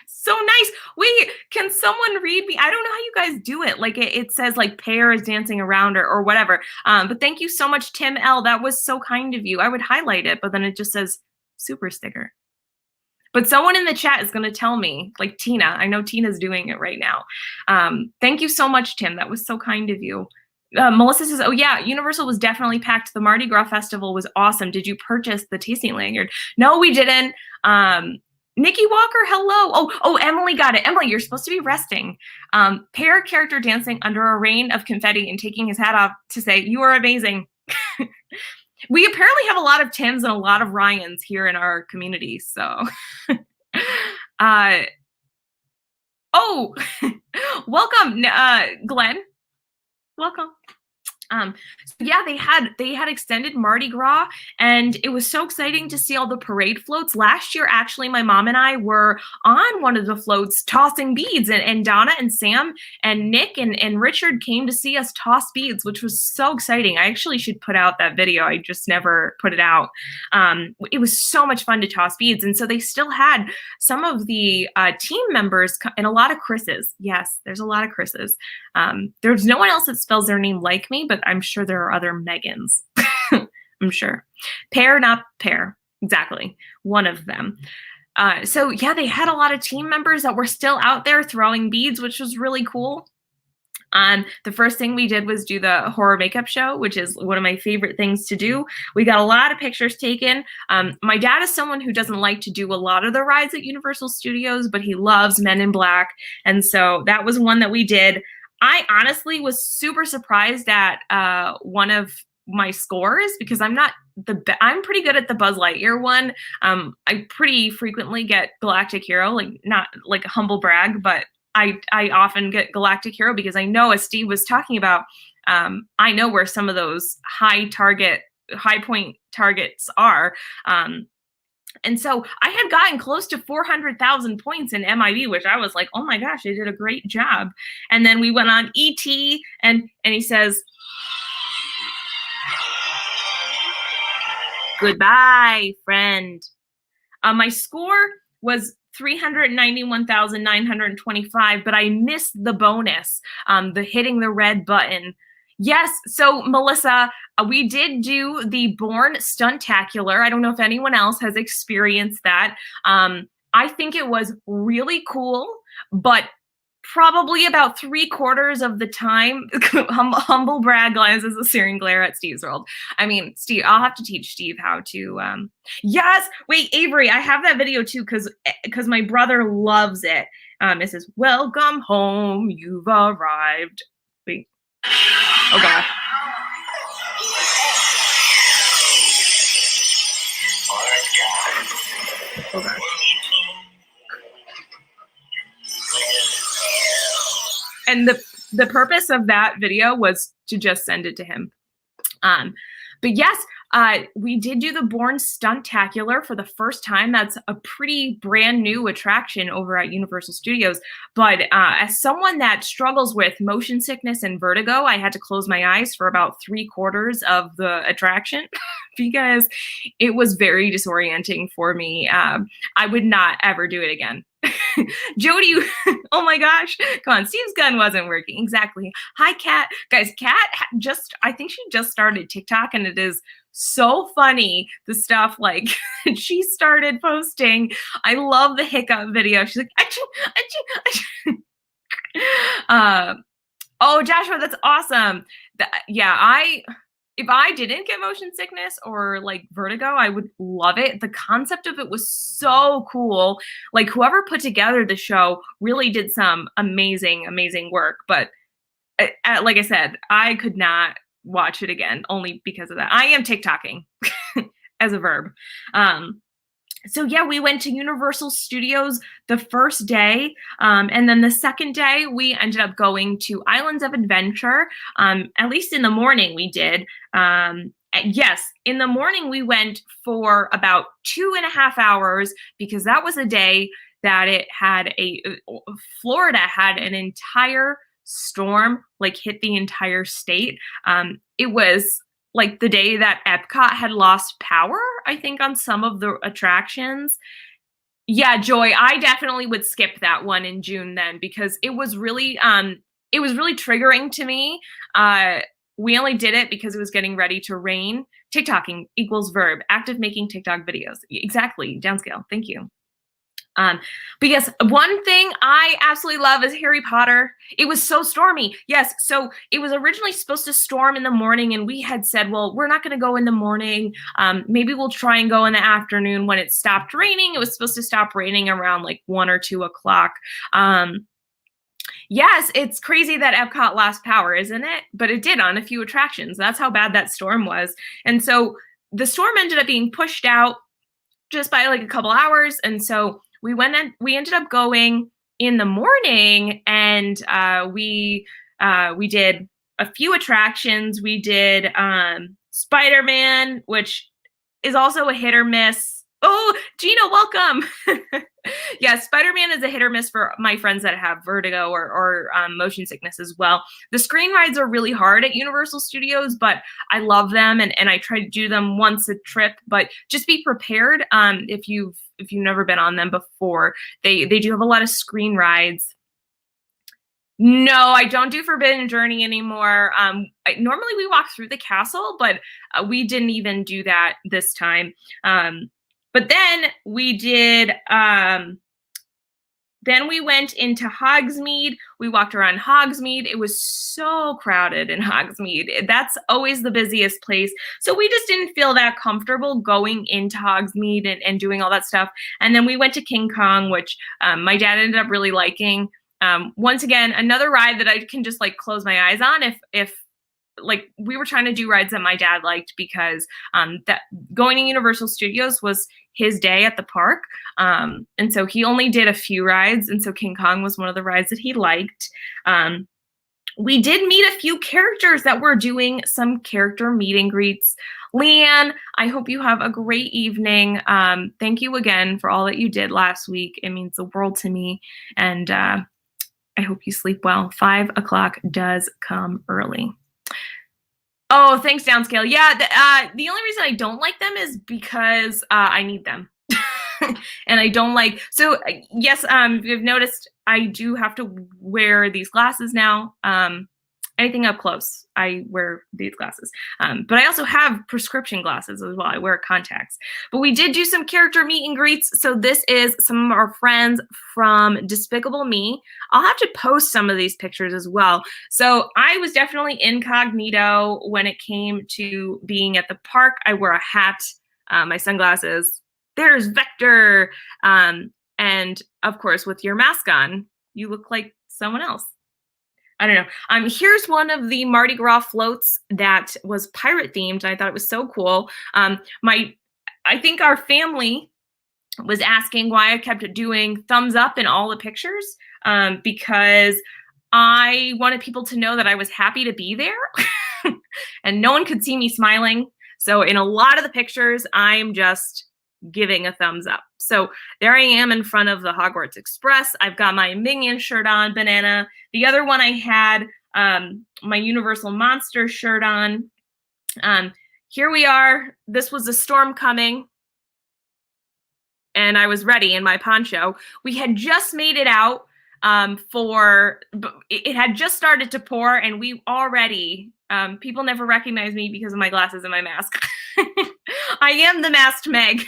so nice. Wait, can someone read me? I don't know how you guys do it. Like it says like Pear is dancing around or whatever. But thank you so much, Tim L. That was so kind of you. I would highlight it, but then it just says super sticker. But someone in the chat is going to tell me, like Tina. I know Tina's doing it right now. Thank you so much, Tim. That was so kind of you. Melissa says, oh yeah, Universal was definitely packed. The Mardi Gras Festival was awesome. Did you purchase the tasting lanyard? No, we didn't. Nikki Walker, hello. Oh, Emily got it. Emily, you're supposed to be resting. Pear character dancing under a rain of confetti and taking his hat off to say, you are amazing. We apparently have a lot of Tims and a lot of Ryans here in our community. So, oh, welcome, Glenn. Welcome. So yeah, they had extended Mardi Gras, and it was so exciting to see all the parade floats. Last year, actually, my mom and I were on one of the floats tossing beads, and Donna and Sam and Nick and Richard came to see us toss beads, which was so exciting. I actually should put out that video. I just never put it out. It was so much fun to toss beads, and so they still had some of the team members and a lot of Chris's. Yes, there's a lot of Chris's. There's no one else that spells their name like me, but I'm sure there are other Megans. I'm sure. Pear, not Pear. Exactly. One of them. So yeah, they had a lot of team members that were still out there throwing beads, which was really cool. The first thing we did was do the horror makeup show, which is one of my favorite things to do. We got a lot of pictures taken. My dad is someone who doesn't like to do a lot of the rides at Universal Studios, but he loves Men in Black. And so that was one that we did. I honestly was super surprised at one of my scores because I'm not I'm pretty good at the Buzz Lightyear one. I pretty frequently get Galactic Hero, like not like a humble brag, but I often get Galactic Hero because I know, as Steve was talking about, I know where some of those high point targets are. And so I had gotten close to 400,000 points in MIB, which I was like, oh my gosh, I did a great job. And then we went on ET, and he says, goodbye, friend. My score was 391,925, but I missed the bonus, the hitting the red button. Yes, so Melissa, we did do the Born Stuntacular. I don't know if anyone else has experienced that. I think it was really cool, but probably about 3/4 of the time, humble brag glances a searing glare at Steve's world. I mean, Steve, I'll have to teach Steve how to, yes, wait, Avery, I have that video too, because my brother loves it. It says, welcome home, you've arrived. Wait. Oh gosh. Oh gosh. And the purpose of that video was to just send it to him. But yes, we did do the Born Stuntacular for the first time. That's a pretty brand new attraction over at Universal Studios. But as someone that struggles with motion sickness and vertigo, I had to close my eyes for about 3/4 of the attraction because it was very disorienting for me. I would not ever do it again. Jody, oh my gosh, come on, Steve's gun wasn't working. Exactly. Hi, Kat. Guys, Kat I think she just started TikTok, and it is so funny, the stuff like she started posting. I love the hiccup video. She's like, achoo, achoo, achoo. Oh, Joshua, that's awesome. If I didn't get motion sickness or like vertigo, I would love it. The concept of it was so cool. Like, whoever put together the show really did some amazing, amazing work. But like I said, I could not watch it again only because of that. I am TikToking as a verb. So yeah, we went to Universal Studios the first day, and then the second day we ended up going to Islands of Adventure. At least in the morning we did. Yes, in the morning we went for about 2.5 hours because that was a day that Florida had an entire storm like hit the entire state. It was like the day that Epcot had lost power, I think, on some of the attractions. Yeah, Joy, I definitely would skip that one in June then because it was really triggering to me. We only did it because it was getting ready to rain. TikToking equals verb, active making TikTok videos. Exactly, downscale, thank you. But yes, one thing I absolutely love is Harry Potter. It was so stormy. Yes, so it was originally supposed to storm in the morning, and we had said, well, we're not going to go in the morning. Maybe we'll try and go in the afternoon when it stopped raining. It was supposed to stop raining around like 1 or 2 o'clock. Yes, it's crazy that Epcot lost power, isn't it? But it did on a few attractions. That's how bad that storm was. And so the storm ended up being pushed out just by like a couple hours. And so we ended up going in the morning, and we did a few attractions. We did Spider-Man, which is also a hit or miss. Oh, Gina, welcome. Yeah, Spider-Man is a hit or miss for my friends that have vertigo or motion sickness as well. The screen rides are really hard at Universal Studios, but I love them, and I try to do them once a trip. But just be prepared if you've never been on them before. They do have a lot of screen rides. No, I don't do Forbidden Journey anymore. Normally we walk through the castle, but we didn't even do that this time. But then we did, then we went into Hogsmeade. We walked around Hogsmeade. It was so crowded in Hogsmeade. That's always the busiest place. So we just didn't feel that comfortable going into Hogsmeade and doing all that stuff. And then we went to King Kong, which my dad ended up really liking. Once again, another ride that I can just like close my eyes on if like we were trying to do rides that my dad liked because that going to Universal Studios was his day at the park. And so he only did a few rides. And so King Kong was one of the rides that he liked. We did meet a few characters that were doing some character meet and greets. Leanne, I hope you have a great evening. Thank you again for all that you did last week. It means the world to me. And I hope you sleep well. 5 o'clock does come early. Oh, thanks, Downscale. Yeah, the only reason I don't like them is because I need them. And I don't like, so yes, you've noticed I do have to wear these glasses now. Anything up close, I wear these glasses. But I also have prescription glasses as well. I wear contacts. But we did do some character meet and greets. So this is some of our friends from Despicable Me. I'll have to post some of these pictures as well. So I was definitely incognito when it came to being at the park. I wear a hat, my sunglasses. There's Vector. And of course, with your mask on, you look like someone else. I don't know. Here's one of the Mardi Gras floats that was pirate themed. I thought it was so cool. I think our family was asking why I kept doing thumbs up in all the pictures, because I wanted people to know that I was happy to be there and no one could see me smiling. So in a lot of the pictures, I'm just giving a thumbs up. So there I am in front of the Hogwarts Express. I've got my Minion shirt on, banana. The other one I had my Universal Monster shirt on. Here we are. This was a storm coming. And I was ready in my poncho. We had just made it out it had just started to pour, and we already, people never recognize me because of my glasses and my mask. I am the masked Meg.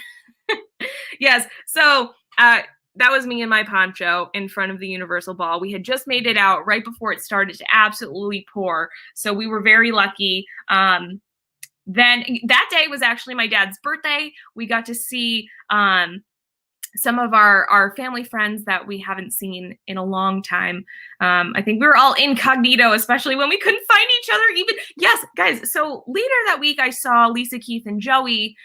Yes, so that was me in my poncho in front of the Universal Ball. We had just made it out right before it started to absolutely pour, so we were very lucky. Then that day was actually my dad's birthday. We got to see some of our family friends that we haven't seen in a long time. I think we were all incognito, especially when we couldn't find each other even. Yes, guys, so later that week I saw Lisa, Keith, and Joey.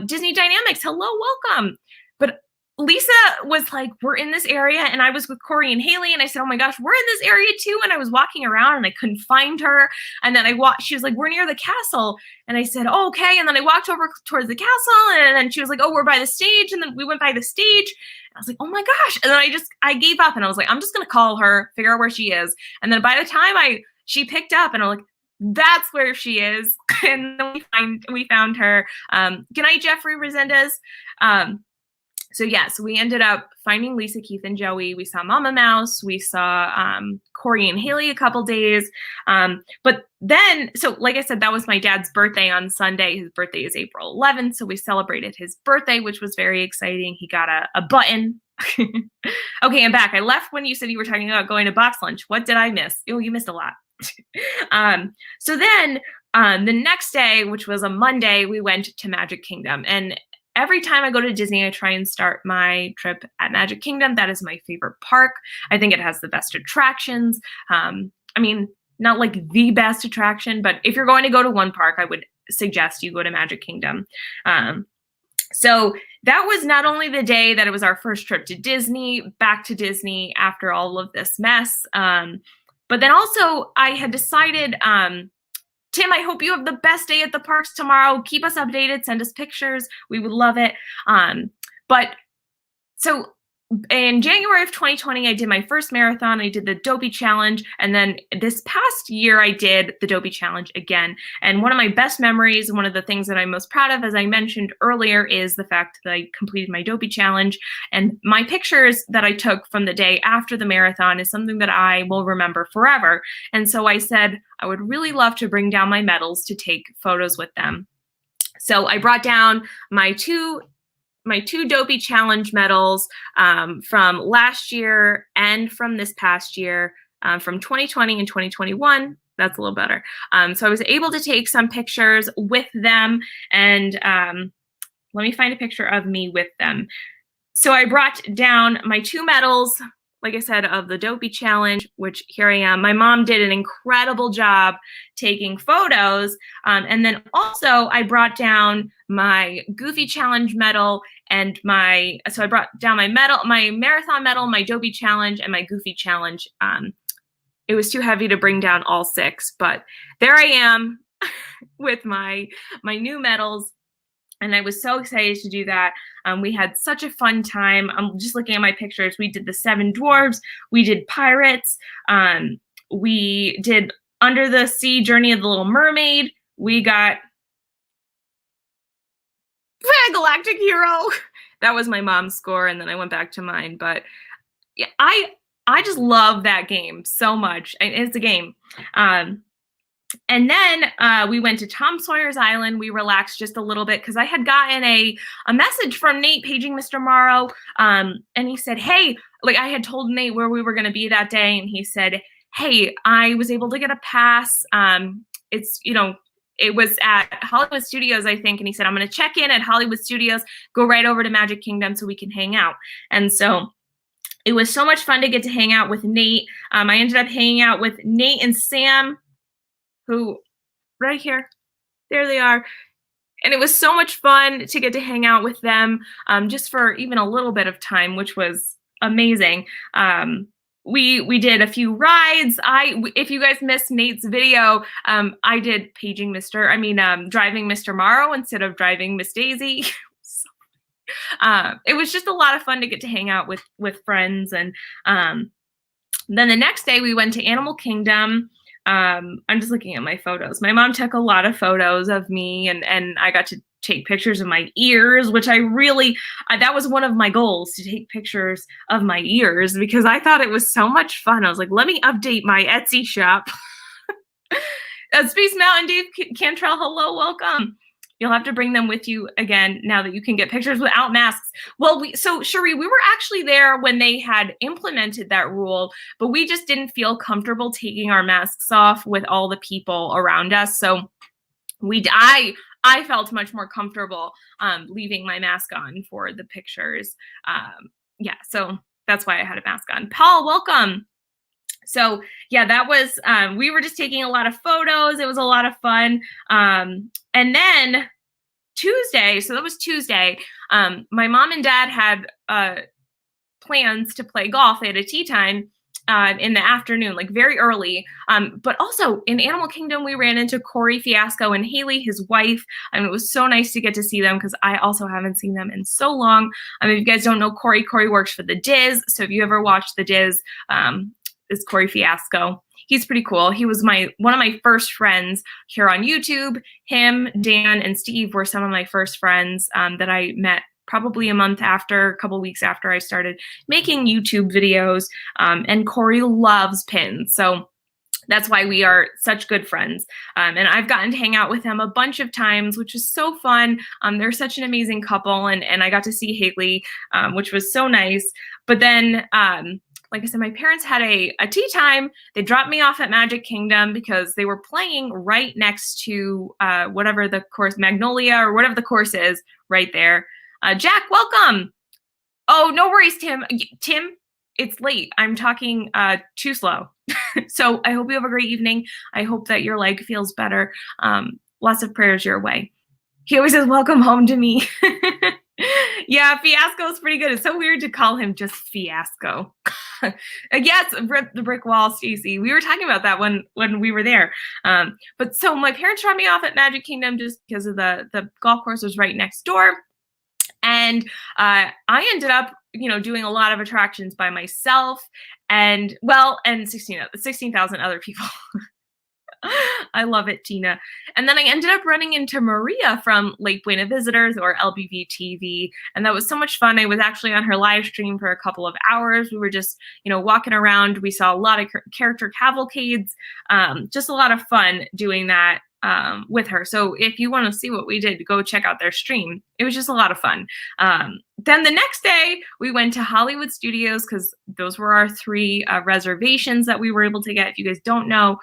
Disney Dynamics, hello, welcome. But Lisa was like, we're in this area, and I was with Corey and Haley, and I said, oh my gosh, we're in this area too, and I was walking around, and I couldn't find her, and then she was like, we're near the castle, and I said, oh, okay, and then I walked over towards the castle, and then she was like, oh, we're by the stage, and then we went by the stage, and I was like, oh my gosh, and then I gave up, and I was like, I'm just gonna call her, figure out where she is, and then by the time she picked up, and I'm like, that's where she is, and then we found her. Good night, Jeffrey Resendez. So yes, we ended up finding Lisa, Keith, and Joey. We saw Mama Mouse. We saw Corey and Haley a couple days. But then, so like I said, that was my dad's birthday on Sunday. His birthday is April 11th. So we celebrated his birthday, which was very exciting. He got a button. Okay, I'm back. I left when you said you were talking about going to box lunch. What did I miss? Oh, you missed a lot. So then the next day, which was a Monday, we went to Magic Kingdom. And every time I go to Disney, I try and start my trip at Magic Kingdom. That is my favorite park. I think it has the best attractions. I mean, not like the best attraction, but if you're going to go to one park, I would suggest you go to Magic Kingdom. So that was not only the day that it was our first trip to Disney, back to Disney after all of this mess, but then also I had decided, Tim, I hope you have the best day at the parks tomorrow. Keep us updated. Send us pictures. We would love it. But so in January of 2020, I did my first marathon. I did the Dopey Challenge. And then this past year, I did the Dopey Challenge again. And one of my best memories, and one of the things that I'm most proud of, as I mentioned earlier, is the fact that I completed my Dopey Challenge. And my pictures that I took from the day after the marathon is something that I will remember forever. And so I said, I would really love to bring down my medals to take photos with them. So I brought down my two Dopey Challenge medals from last year and from this past year, from 2020 and 2021. That's a little better. So I was able to take some pictures with them, and let me find a picture of me with them. So I brought down my two medals. like I said, of the Dopey Challenge, which here I am. My mom did an incredible job taking photos. And then also I brought down my Goofy Challenge medal and so I brought down my medal, my marathon medal, my Dopey Challenge, and my Goofy Challenge. It was too heavy to bring down all 6, but there I am with my new medals. And I was so excited to do that. We had such a fun time. I'm just looking at my pictures. We did the 7 Dwarves. We did Pirates. We did Under the Sea, Journey of the Little Mermaid. We got Galactic Hero. That was my mom's score, and then I went back to mine. But yeah, I just love that game so much. It's a game. And then we went to Tom Sawyer's Island. We relaxed just a little bit because I had gotten a message from Nate paging Mr. Morrow. And he said, hey, like I had told Nate where we were going to be that day. And he said, hey, I was able to get a pass. It's, you know, it was at Hollywood Studios, I think. And he said, I'm going to check in at Hollywood Studios, go right over to Magic Kingdom so we can hang out. And so it was so much fun to get to hang out with Nate. I ended up hanging out with Nate and Sam, who right here, there they are. And it was so much fun to get to hang out with them just for even a little bit of time, which was amazing. We did a few rides. If you guys missed Nate's video, I did driving Mr. Morrow instead of driving Miss Daisy. It was just a lot of fun to get to hang out with friends. And then the next day we went to Animal Kingdom. I'm just looking at my photos. My mom took a lot of photos of me, and I got to take pictures of my ears, which I really, that was one of my goals, to take pictures of my ears because I thought it was so much fun. I was like, let me update my Etsy shop. Space Mountain Dave Cantrell, hello, welcome. You'll have to bring them with you again now that you can get pictures without masks. Well, so Cherie, we were actually there when they had implemented that rule, but we just didn't feel comfortable taking our masks off with all the people around us. So I felt much more comfortable leaving my mask on for the pictures. Yeah, so that's why I had a mask on. Paul, welcome. So yeah, that was, we were just taking a lot of photos. It was a lot of fun. And then Tuesday, so that was Tuesday, my mom and dad had plans to play golf. They had a tea time in the afternoon, like very early. But also in Animal Kingdom, we ran into Corey Fiasco and Haley, his wife. It was so nice to get to see them because I also haven't seen them in so long. If you guys don't know Corey works for the Diz. So if you ever watched the Diz, is Corey Fiasco. He's pretty cool. He was one of my first friends here on YouTube. Him, Dan, and Steve were some of my first friends that I met probably a couple weeks after I started making YouTube videos. And Corey loves pins. So that's why we are such good friends. And I've gotten to hang out with them a bunch of times, which is so fun. They're such an amazing couple. And I got to see Haley, which was so nice. But then, like I said, my parents had a tea time. They dropped me off at Magic Kingdom because they were playing right next to whatever the course, Magnolia or whatever the course is right there. Jack, welcome. Oh, no worries, Tim. Tim, it's late. I'm talking too slow. So I hope you have a great evening. I hope that your leg feels better. Lots of prayers your way. He always says, welcome home to me. Yeah, Fiasco is pretty good. It's so weird to call him just Fiasco. Yes, the brick wall, Stacy. We were talking about that when we were there. But so my parents dropped me off at Magic Kingdom just because of the golf course was right next door. And I ended up, doing a lot of attractions by myself and 16,000 other people. I love it, Tina. And then I ended up running into Maria from Lake Buena Visitors, or LBV TV, and that was so much fun. I was actually on her live stream for a couple of hours. We were just, walking around. We saw a lot of character cavalcades, just a lot of fun doing that with her. So if you want to see what we did, go check out their stream. It was just a lot of fun. Then the next day, we went to Hollywood Studios because those were our 3 reservations that we were able to get. If you guys don't know,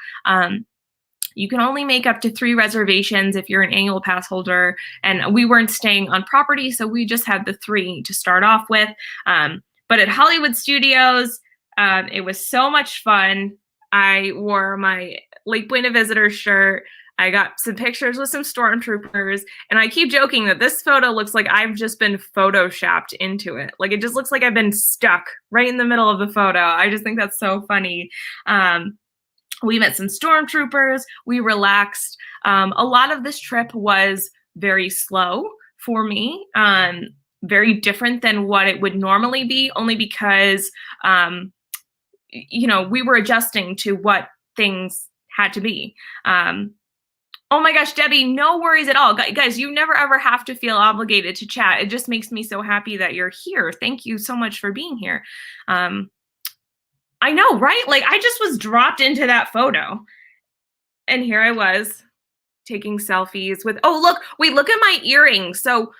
you can only make up to 3 reservations if you're an annual pass holder, and we weren't staying on property, so we just had the 3 to start off with. But at Hollywood Studios, It was so much fun. I wore my Lake Buena Visitor shirt. I got some pictures with some stormtroopers, and I keep joking that this photo looks like I've just been photoshopped into it. Like, it just looks like I've been stuck right in the middle of the photo. I just think that's so funny. We met some stormtroopers. We relaxed. A lot of this trip was very slow for me, very different than what it would normally be, only because, you know, we were adjusting to what things had to be. Oh my gosh, Debbie, no worries at all. Guys, you never ever have to feel obligated to chat. It just makes me so happy that you're here. Thank you so much for being here. I know, right? Like, I just was dropped into that photo. And here I was taking selfies with, oh, look, wait, look at my earrings. So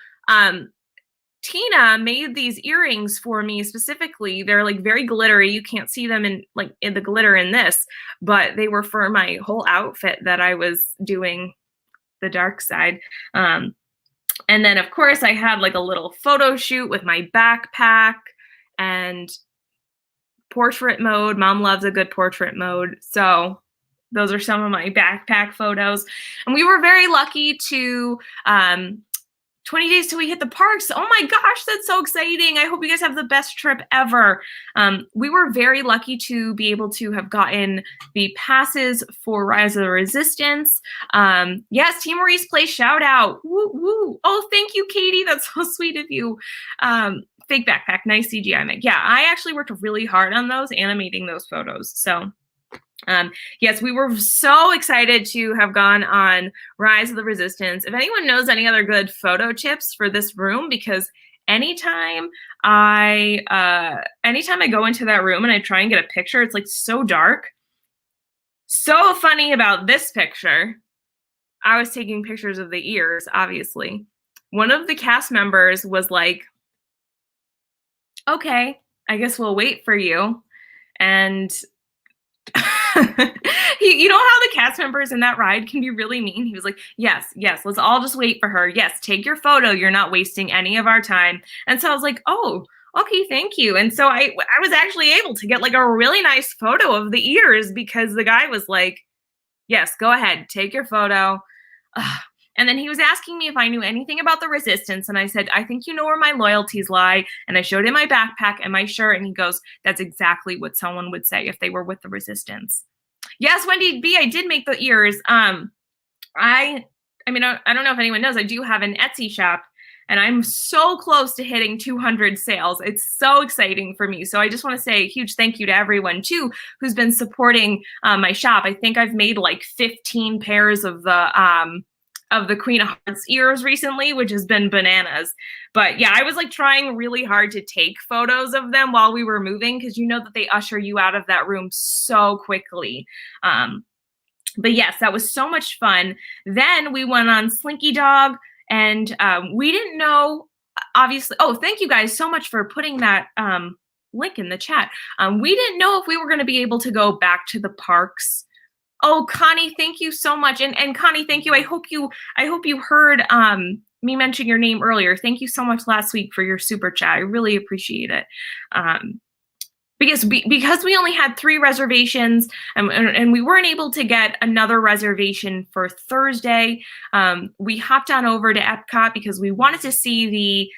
Tina made these earrings for me specifically. They're like very glittery. You can't see them in the glitter in this, but they were for my whole outfit that I was doing the dark side. And then of course I had like a little photo shoot with my backpack and portrait mode. Mom loves a good portrait mode. So those are some of my backpack photos. And we were very lucky to 20 days till we hit the parks. Oh my gosh, that's so exciting. I hope you guys have the best trip ever. We were very lucky to be able to have gotten the passes for Rise of the Resistance. Yes, Team Maurice Play shout out. Woo, woo. Oh, thank you, Katie. That's so sweet of you. Fake backpack, nice CGI make. Yeah, I actually worked really hard on those, animating those photos. So yes, we were so excited to have gone on Rise of the Resistance. If anyone knows any other good photo tips for this room, because anytime I go into that room and I try and get a picture, it's like so dark. So funny about this picture, I was taking pictures of the ears, obviously. One of the cast members was like, okay, I guess we'll wait for you. And you know how the cast members in that ride can be really mean? He was like, yes, let's all just wait for her. Yes, take your photo. You're not wasting any of our time. And so I was like, oh, okay, thank you. And so I was actually able to get like a really nice photo of the ears because the guy was like, yes, go ahead, take your photo. And then he was asking me if I knew anything about the Resistance. And I said, I think you know where my loyalties lie. And I showed him my backpack and my shirt. And he goes, that's exactly what someone would say if they were with the Resistance. Yes, Wendy B, I did make the ears. I mean, I don't know if anyone knows, I do have an Etsy shop. And I'm so close to hitting 200 sales. It's so exciting for me. So I just want to say a huge thank you to everyone, too, who's been supporting my shop. I think I've made like 15 pairs of the Queen of Hearts ears recently, which has been bananas. But yeah, I was like trying really hard to take photos of them while we were moving because you know that they usher you out of that room so quickly. But yes, that was so much fun. Then we went on Slinky Dog and we didn't know, obviously. Oh, thank you guys so much for putting that link in the chat. We didn't know if we were going to be able to go back to the parks. Oh, Connie, thank you so much. And Connie, thank you. I hope you heard me mention your name earlier. Thank you so much last week for your super chat. I really appreciate it. Because we only had 3 reservations and we weren't able to get another reservation for Thursday, we hopped on over to Epcot because we wanted to see the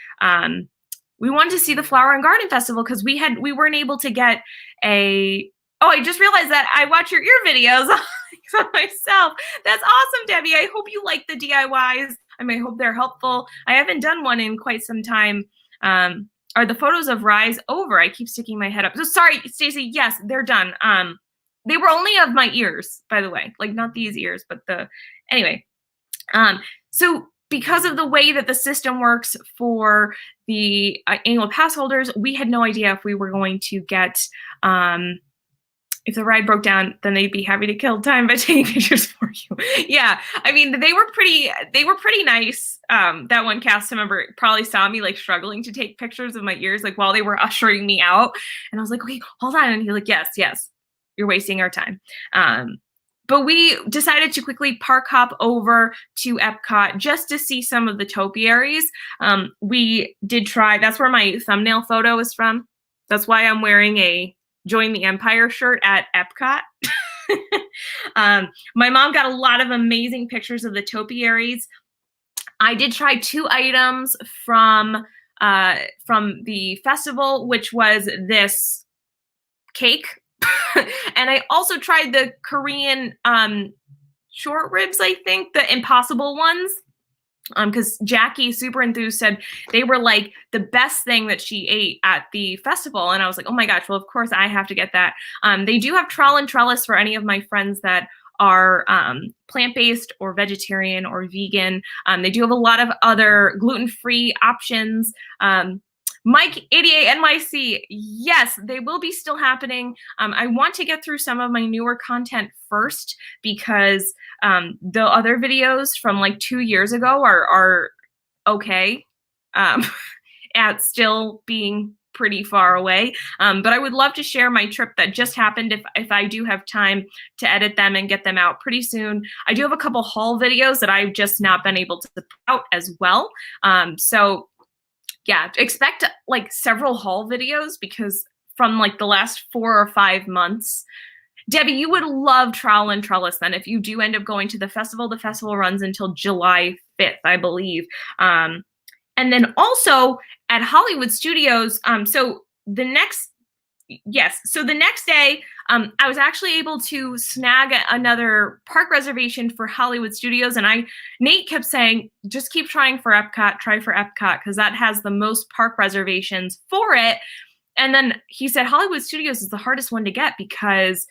Flower and Garden Festival because we weren't able to get a. Oh, I just realized that I watch your ear videos myself. That's awesome, Debbie. I hope you like the DIYs. I mean, I hope they're helpful. I haven't done one in quite some time. Are the photos of Rise over? I keep sticking my head up. So sorry, Stacey. Yes, they're done. They were only of my ears, by the way. Like not these ears, but anyway. So because of the way that the system works for the annual pass holders, we had no idea if we were going to get if the ride broke down, then they'd be happy to kill time by taking pictures for you. Yeah, I mean, they were pretty nice. That one cast member probably saw me like struggling to take pictures of my ears, like while they were ushering me out. And I was like, okay, hold on. And he's like, yes, you're wasting our time. But we decided to quickly park hop over to Epcot just to see some of the topiaries. We did try, that's where my thumbnail photo is from. That's why I'm wearing a Join the Empire shirt at Epcot. My mom got a lot of amazing pictures of the topiaries. I did try 2 items from the festival, which was this cake. And I also tried the Korean short ribs, I think, the impossible ones. Because Jackie, super enthused, said they were like the best thing that she ate at the festival. And I was like, oh my gosh, well, of course I have to get that. They do have trowel and trellis for any of my friends that are plant-based or vegetarian or vegan. They do have a lot of other gluten-free options. Mike 88 NYC, yes, they will be still happening. I want to get through some of my newer content first because the other videos from like 2 years ago are okay at still being pretty far away. But I would love to share my trip that just happened if I do have time to edit them and get them out pretty soon. I do have a couple haul videos that I've just not been able to put out as well. So yeah, expect like several haul videos because from like the last 4 or 5 months. Debbie, you would love Trowel and Trellis then if you do end up going to the festival. The festival runs until July 5th, I believe. And then also at Hollywood Studios, so the next day, I was actually able to snag another park reservation for Hollywood Studios. And Nate kept saying, just keep trying for Epcot, try for Epcot, because that has the most park reservations for it. And then he said Hollywood Studios is the hardest one to get because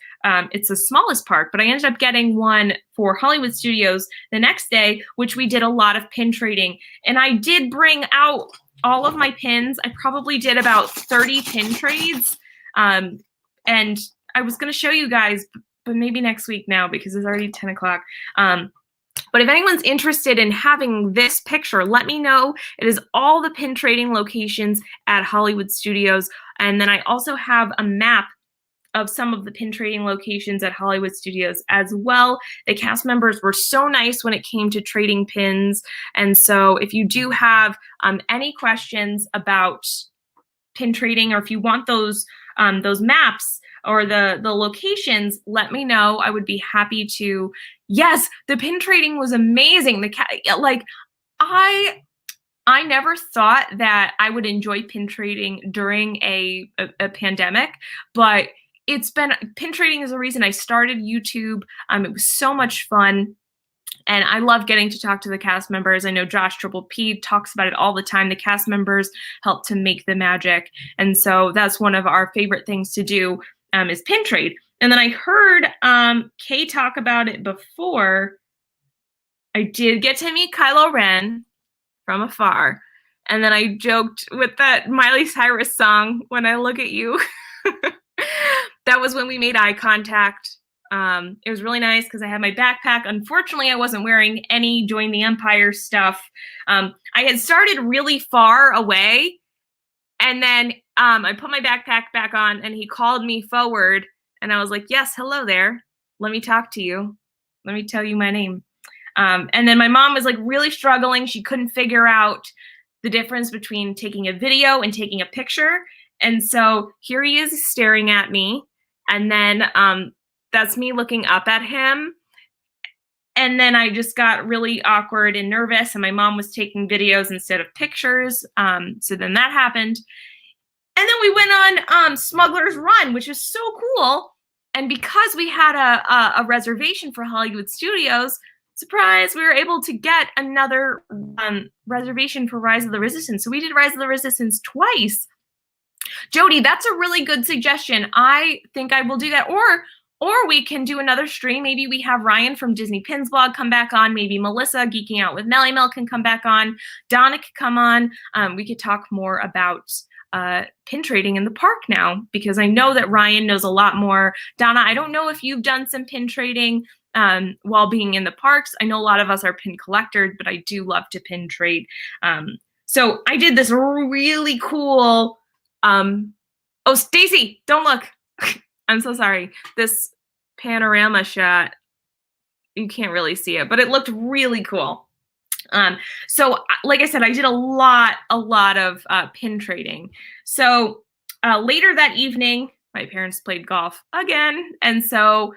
it's the smallest park. But I ended up getting one for Hollywood Studios the next day, which we did a lot of pin trading. And I did bring out all of my pins. I probably did about 30 pin trades. And I was going to show you guys, but maybe next week now because it's already 10 o'clock. But if anyone's interested in having this picture, let me know. It is all the pin trading locations at Hollywood Studios. And then I also have a map of some of the pin trading locations at Hollywood Studios as well. The cast members were so nice when it came to trading pins. And so if you do have any questions about pin trading, or if you want those maps or the locations, let me know. I would be happy to. Yes, the pin trading was amazing. I never thought that I would enjoy pin trading during a pandemic, but pin trading is the reason I started YouTube. It was so much fun. And I love getting to talk to the cast members. I know Josh Triple P talks about it all the time. The cast members help to make the magic. And so that's one of our favorite things to do is pin trade. And then I heard Kay talk about it before. I did get to meet Kylo Ren from afar. And then I joked with that Miley Cyrus song, When I Look at You. That was when we made eye contact. It was really nice because I had my backpack. Unfortunately, I wasn't wearing any Join the Empire stuff. I had started really far away, and then I put my backpack back on, and he called me forward, and I was like, yes, hello there. Let me talk to you. Let me tell you my name. And then my mom was like really struggling. She couldn't figure out the difference between taking a video and taking a picture. And so here he is staring at me, and then that's me looking up at him. And then I just got really awkward and nervous, and my mom was taking videos instead of pictures. So then that happened. And then we went on Smuggler's Run, which is so cool. And because we had a reservation for Hollywood Studios, surprise, we were able to get another reservation for Rise of the Resistance. So we did Rise of the Resistance twice. Jody, that's a really good suggestion. I think I will do that. Or we can do another stream. Maybe we have Ryan from Disney Pins Blog come back on. Maybe Melissa, Geeking Out with Melly Mel, can come back on. Donna could come on. We could talk more about pin trading in the park now, because I know that Ryan knows a lot more. Donna, I don't know if you've done some pin trading while being in the parks. I know a lot of us are pin collectors, but I do love to pin trade. So I did this really cool, oh, Stacy, don't look. I'm so sorry. This panorama shot, you can't really see it, but it looked really cool. So like I said, I did a lot of pin trading. So later that evening, my parents played golf again. And so,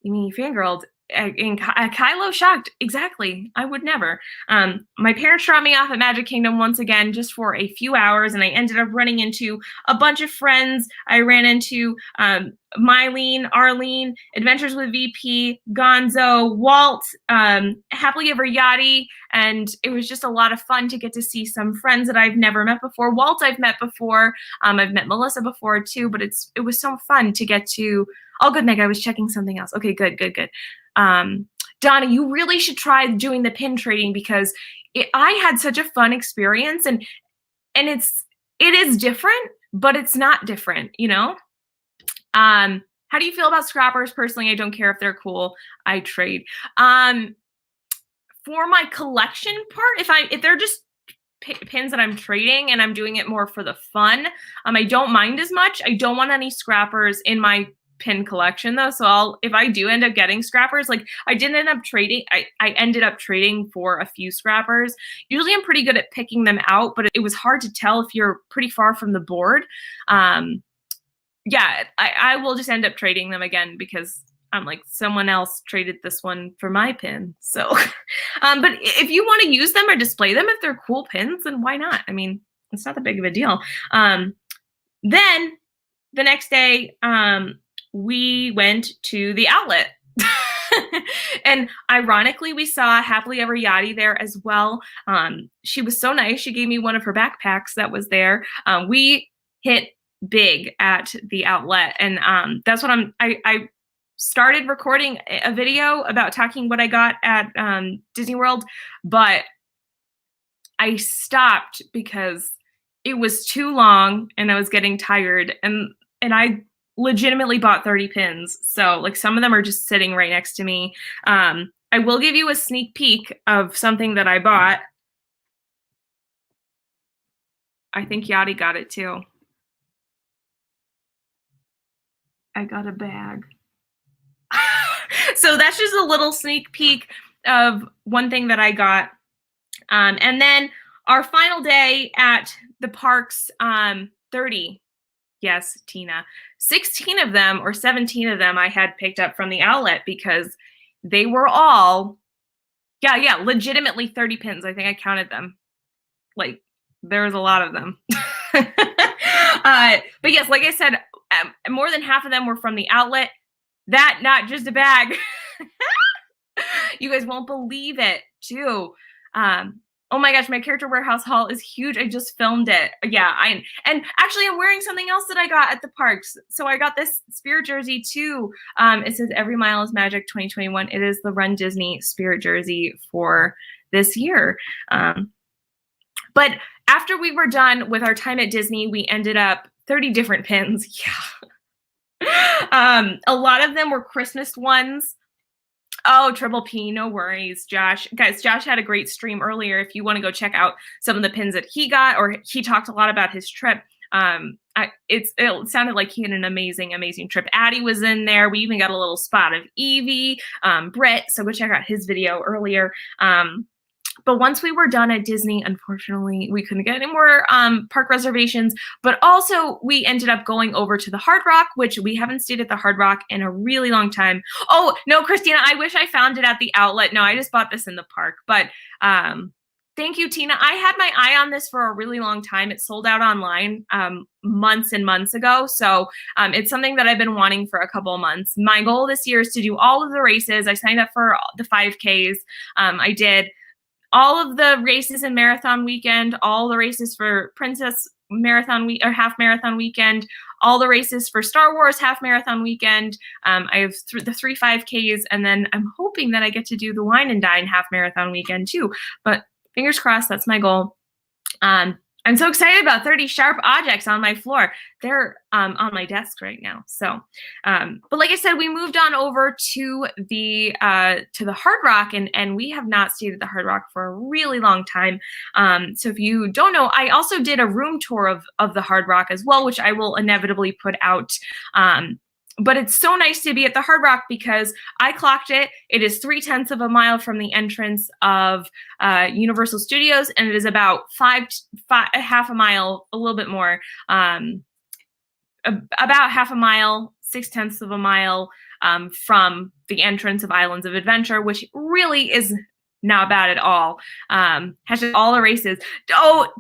I mean, fangirled. And Kylo shocked. Exactly. I would never. My parents dropped me off at Magic Kingdom once again just for a few hours, and I ended up running into a bunch of friends. I ran into Mylene, Arlene, Adventures with VP, Gonzo, Walt, Happily Ever Yachty, and it was just a lot of fun to get to see some friends that I've never met before. Walt I've met before. I've met Melissa before too, but it was so fun to get to. Oh, good, Meg. I was checking something else. Okay, good. Donna, you really should try doing the pin trading because I had such a fun experience, and it is different, but it's not different, you know? How do you feel about scrappers? Personally, I don't care if they're cool. I trade. For my collection part, if they're just pins that I'm trading and I'm doing it more for the fun, I don't mind as much. I don't want any scrappers in my pin collection though, so if I do end up getting scrappers, like I didn't end up trading, I ended up trading for a few scrappers. Usually I'm pretty good at picking them out, but it was hard to tell if you're pretty far from the board. Yeah, I will just end up trading them again because I'm like, someone else traded this one for my pin. So but if you want to use them or display them, if they're cool pins, then why not? I mean, it's not that big of a deal. Then the next day, we went to the outlet. And ironically, we saw Happily Ever Yachty there as well. She was so nice. She gave me one of her backpacks that was there. We hit big at the outlet. And that's what I started recording a video about talking what I got at Disney World, but I stopped because it was too long and I was getting tired. And I legitimately bought 30 pins. So like some of them are just sitting right next to me. I will give you a sneak peek of something that I bought. I think Yachty got it too. I got a bag. So that's just a little sneak peek of one thing that I got. And then our final day at the parks, 30. Yes, Tina. 16 of them or 17 of them I had picked up from the outlet because they were all, yeah, legitimately 30 pins. I think I counted them. Like, there was a lot of them. But yes, like I said, more than half of them were from the outlet. That, not just a bag. You guys won't believe it, too. Oh my gosh, my Character Warehouse haul is huge. I just filmed it. Yeah, and actually I'm wearing something else that I got at the parks. So I got this Spirit jersey too. It says Every Mile is Magic 2021. It is the Run Disney Spirit jersey for this year. But after we were done with our time at Disney, we ended up 30 different pins. Yeah. A lot of them were Christmas ones. Oh, Triple P, no worries, Josh. Guys, Josh had a great stream earlier. If you want to go check out some of the pins that he got, or he talked a lot about his trip. It sounded like he had an amazing trip. Addie was in there. We even got a little spot of Evie, Brett. So go check out his video earlier. But once we were done at Disney, unfortunately, we couldn't get any more park reservations. But also, we ended up going over to the Hard Rock, which we haven't stayed at the Hard Rock in a really long time. Oh, no, Christina, I wish I found it at the outlet. No, I just bought this in the park. But thank you, Tina. I had my eye on this for a really long time. It sold out online months and months ago. So it's something that I've been wanting for a couple of months. My goal this year is to do all of the races. I signed up for the 5Ks. I did all of the races in Marathon Weekend, all the races for Princess Marathon Week or Half Marathon Weekend, all the races for Star Wars Half Marathon Weekend. I have the 3 5Ks, and then I'm hoping that I get to do the Wine and Dine Half Marathon Weekend too. But fingers crossed, that's my goal. I'm so excited about 30 sharp objects on my floor. They're on my desk right now. So, but like I said, we moved on over to the Hard Rock, and we have not stayed at the Hard Rock for a really long time. So if you don't know, I also did a room tour of the Hard Rock as well, which I will inevitably put out. But it's so nice to be at the Hard Rock because I clocked it. It is 0.3 of a mile from the entrance of Universal Studios, and it is about half a mile, a little bit more, about half a mile, 6/10 of a mile from the entrance of Islands of Adventure, which really is not bad at all. Hashtag all the races. Oh,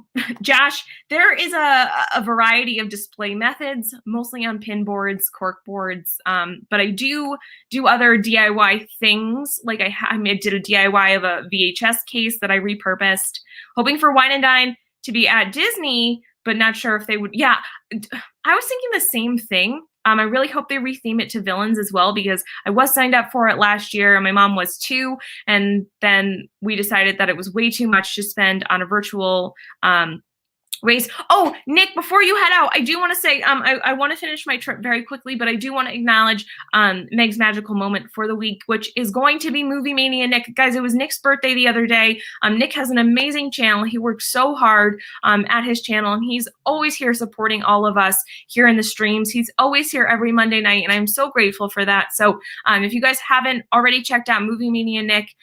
Josh, there is a variety of display methods, mostly on pin boards, cork boards, but I do other DIY things. Like I did a DIY of a VHS case that I repurposed, hoping for Wine and Dine to be at Disney, but not sure if they would. Yeah, I was thinking the same thing. I really hope they retheme it to villains as well, because I was signed up for it last year and my mom was too. And then we decided that it was way too much to spend on a virtual race. Oh, Nick, before you head out, I do want to say, I want to finish my trip very quickly, but I do want to acknowledge Meg's magical moment for the week, which is going to be Movie Mania Nick. Guys, it was Nick's birthday the other day. Nick has an amazing channel. He works so hard at his channel, and he's always here supporting all of us here in the streams. He's always here every Monday night, and I'm so grateful for that. So if you guys haven't already checked out Movie Mania Nick,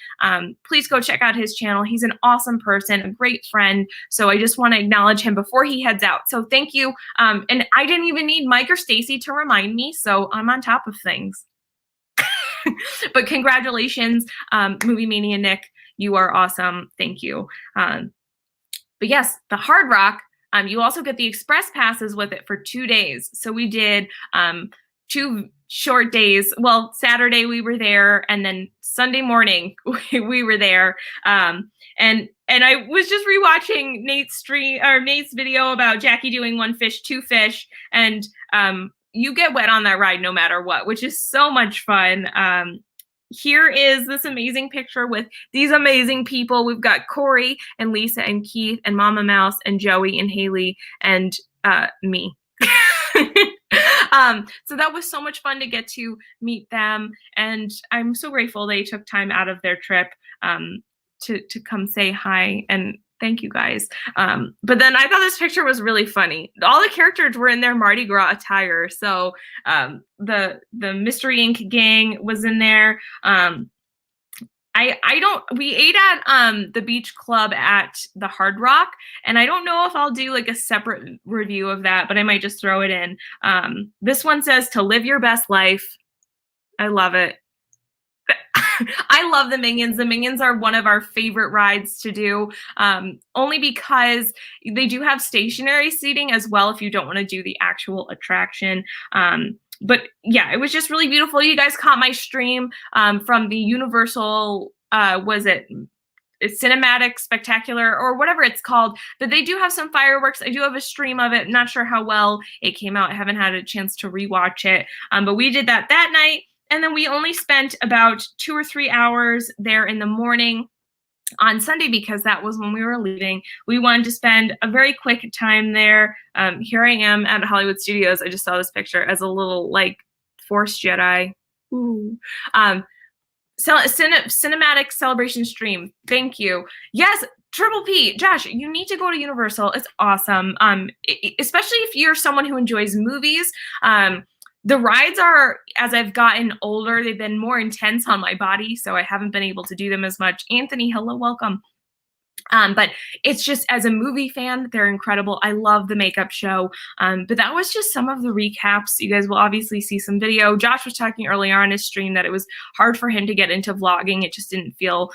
please go check out his channel. He's an awesome person, a great friend. So I just want to acknowledge him before he heads out. So thank you. And I didn't even need Mike or Stacy to remind me, so I'm on top of things. But congratulations, Movie Mania Nick. You are awesome. Thank you. But yes, the Hard Rock, you also get the express passes with it for 2 days. So we did 2 short days. Well, Saturday we were there, and then Sunday morning we were there. And I was just rewatching Nate's video about Jackie doing 1 fish, 2 fish, and you get wet on that ride no matter what, which is so much fun. Here is this amazing picture with these amazing people. We've got Corey and Lisa and Keith and Mama Mouse and Joey and Haley and me. So that was so much fun to get to meet them, and I'm so grateful they took time out of their trip to come say hi, and thank you guys. But then I thought this picture was really funny. All the characters were in their Mardi Gras attire. So the Mystery Inc. gang was in there. We ate at the beach club at the Hard Rock, and I don't know if I'll do like a separate review of that, but I might just throw it in. This one says to live your best life. I love it. I love the Minions. The Minions are one of our favorite rides to do, only because they do have stationary seating as well if you don't want to do the actual attraction. But yeah, it was just really beautiful. You guys caught my stream from the Universal, was it Cinematic Spectacular or whatever it's called, but they do have some fireworks. I do have a stream of it. Not sure how well it came out. I haven't had a chance to rewatch it, but we did that night. And then we only spent about 2 or 3 hours there in the morning on Sunday because that was when we were leaving. We wanted to spend a very quick time there. Here I am at Hollywood Studios. I just saw this picture as a little like Force Jedi. Ooh. Cinematic celebration stream. Thank you. Yes, Triple P, Josh, you need to go to Universal. It's awesome. Especially if you're someone who enjoys movies. The rides are, as I've gotten older, they've been more intense on my body, so I haven't been able to do them as much. Anthony, hello, welcome. But it's just, as a movie fan, they're incredible. I love the makeup show. But that was just some of the recaps. You guys will obviously see some video. Josh was talking earlier on his stream that it was hard for him to get into vlogging. It just didn't feel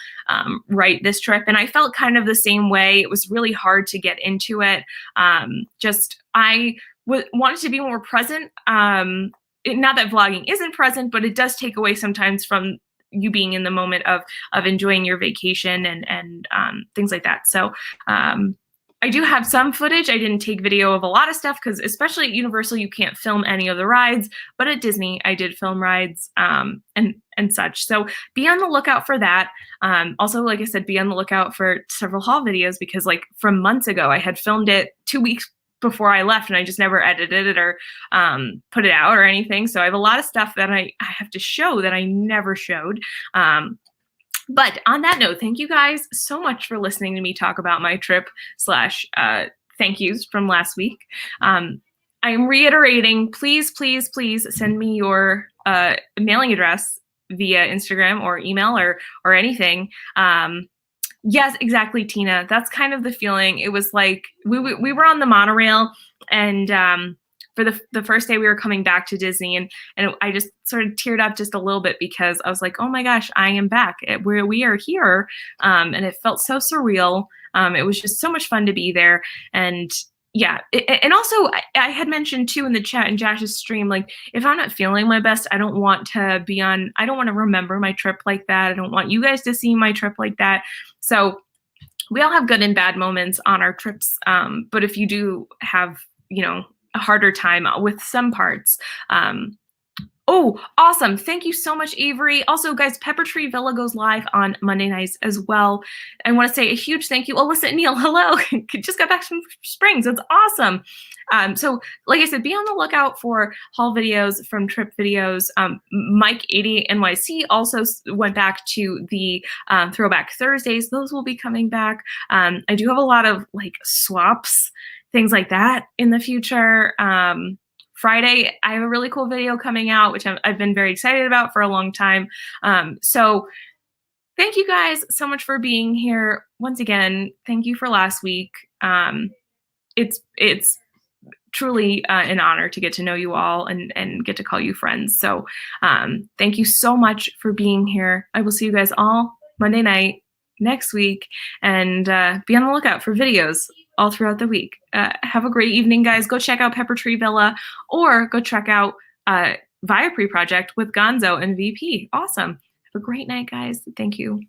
right this trip. And I felt kind of the same way. It was really hard to get into it. I wanted to be more present. Not that vlogging isn't present, but it does take away sometimes from you being in the moment of enjoying your vacation and things like that. So I do have some footage. I didn't take video of a lot of stuff because especially at Universal, you can't film any of the rides, but at Disney, I did film rides and such. So be on the lookout for that. Also, like I said, be on the lookout for several haul videos because like from months ago, I had filmed it 2 weeks before I left and I just never edited it or put it out or anything. So I have a lot of stuff that I have to show that I never showed. But on that note, thank you guys so much for listening to me talk about my trip / thank yous from last week. I am reiterating, please, please, please send me your mailing address via Instagram or email or anything. Yes, exactly, Tina. That's kind of the feeling. It was like we were on the monorail and for the first day we were coming back to Disney, and I just sort of teared up just a little bit because I was like, oh my gosh, I am back. We are here, and it felt so surreal. It was just so much fun to be there, and yeah, and also I had mentioned too in the chat in Josh's stream, like if I'm not feeling my best, I don't want to remember my trip like that. I don't want you guys to see my trip like that. So we all have good and bad moments on our trips, but if you do have, you know, a harder time with some parts, oh, awesome. Thank you so much, Avery. Also, guys, Pepper Tree Villa goes live on Monday nights as well. I want to say a huge thank you. Alyssa and Neil, hello. Just got back from Springs. That's awesome. So, like I said, be on the lookout for haul videos from trip videos. Mike 80 NYC also went back to the Throwback Thursdays. Those will be coming back. I do have a lot of like swaps, things like that in the future. Friday, I have a really cool video coming out, which I've been very excited about for a long time. So thank you guys so much for being here. Once again, thank you for last week. It's truly an honor to get to know you all and get to call you friends. So thank you so much for being here. I will see you guys all Monday night next week, and be on the lookout for videos all throughout the week. Have a great evening, guys. Go check out Pepper Tree Villa, or go check out Viapre Project with Gonzo and VP. Awesome. Have a great night, guys. Thank you.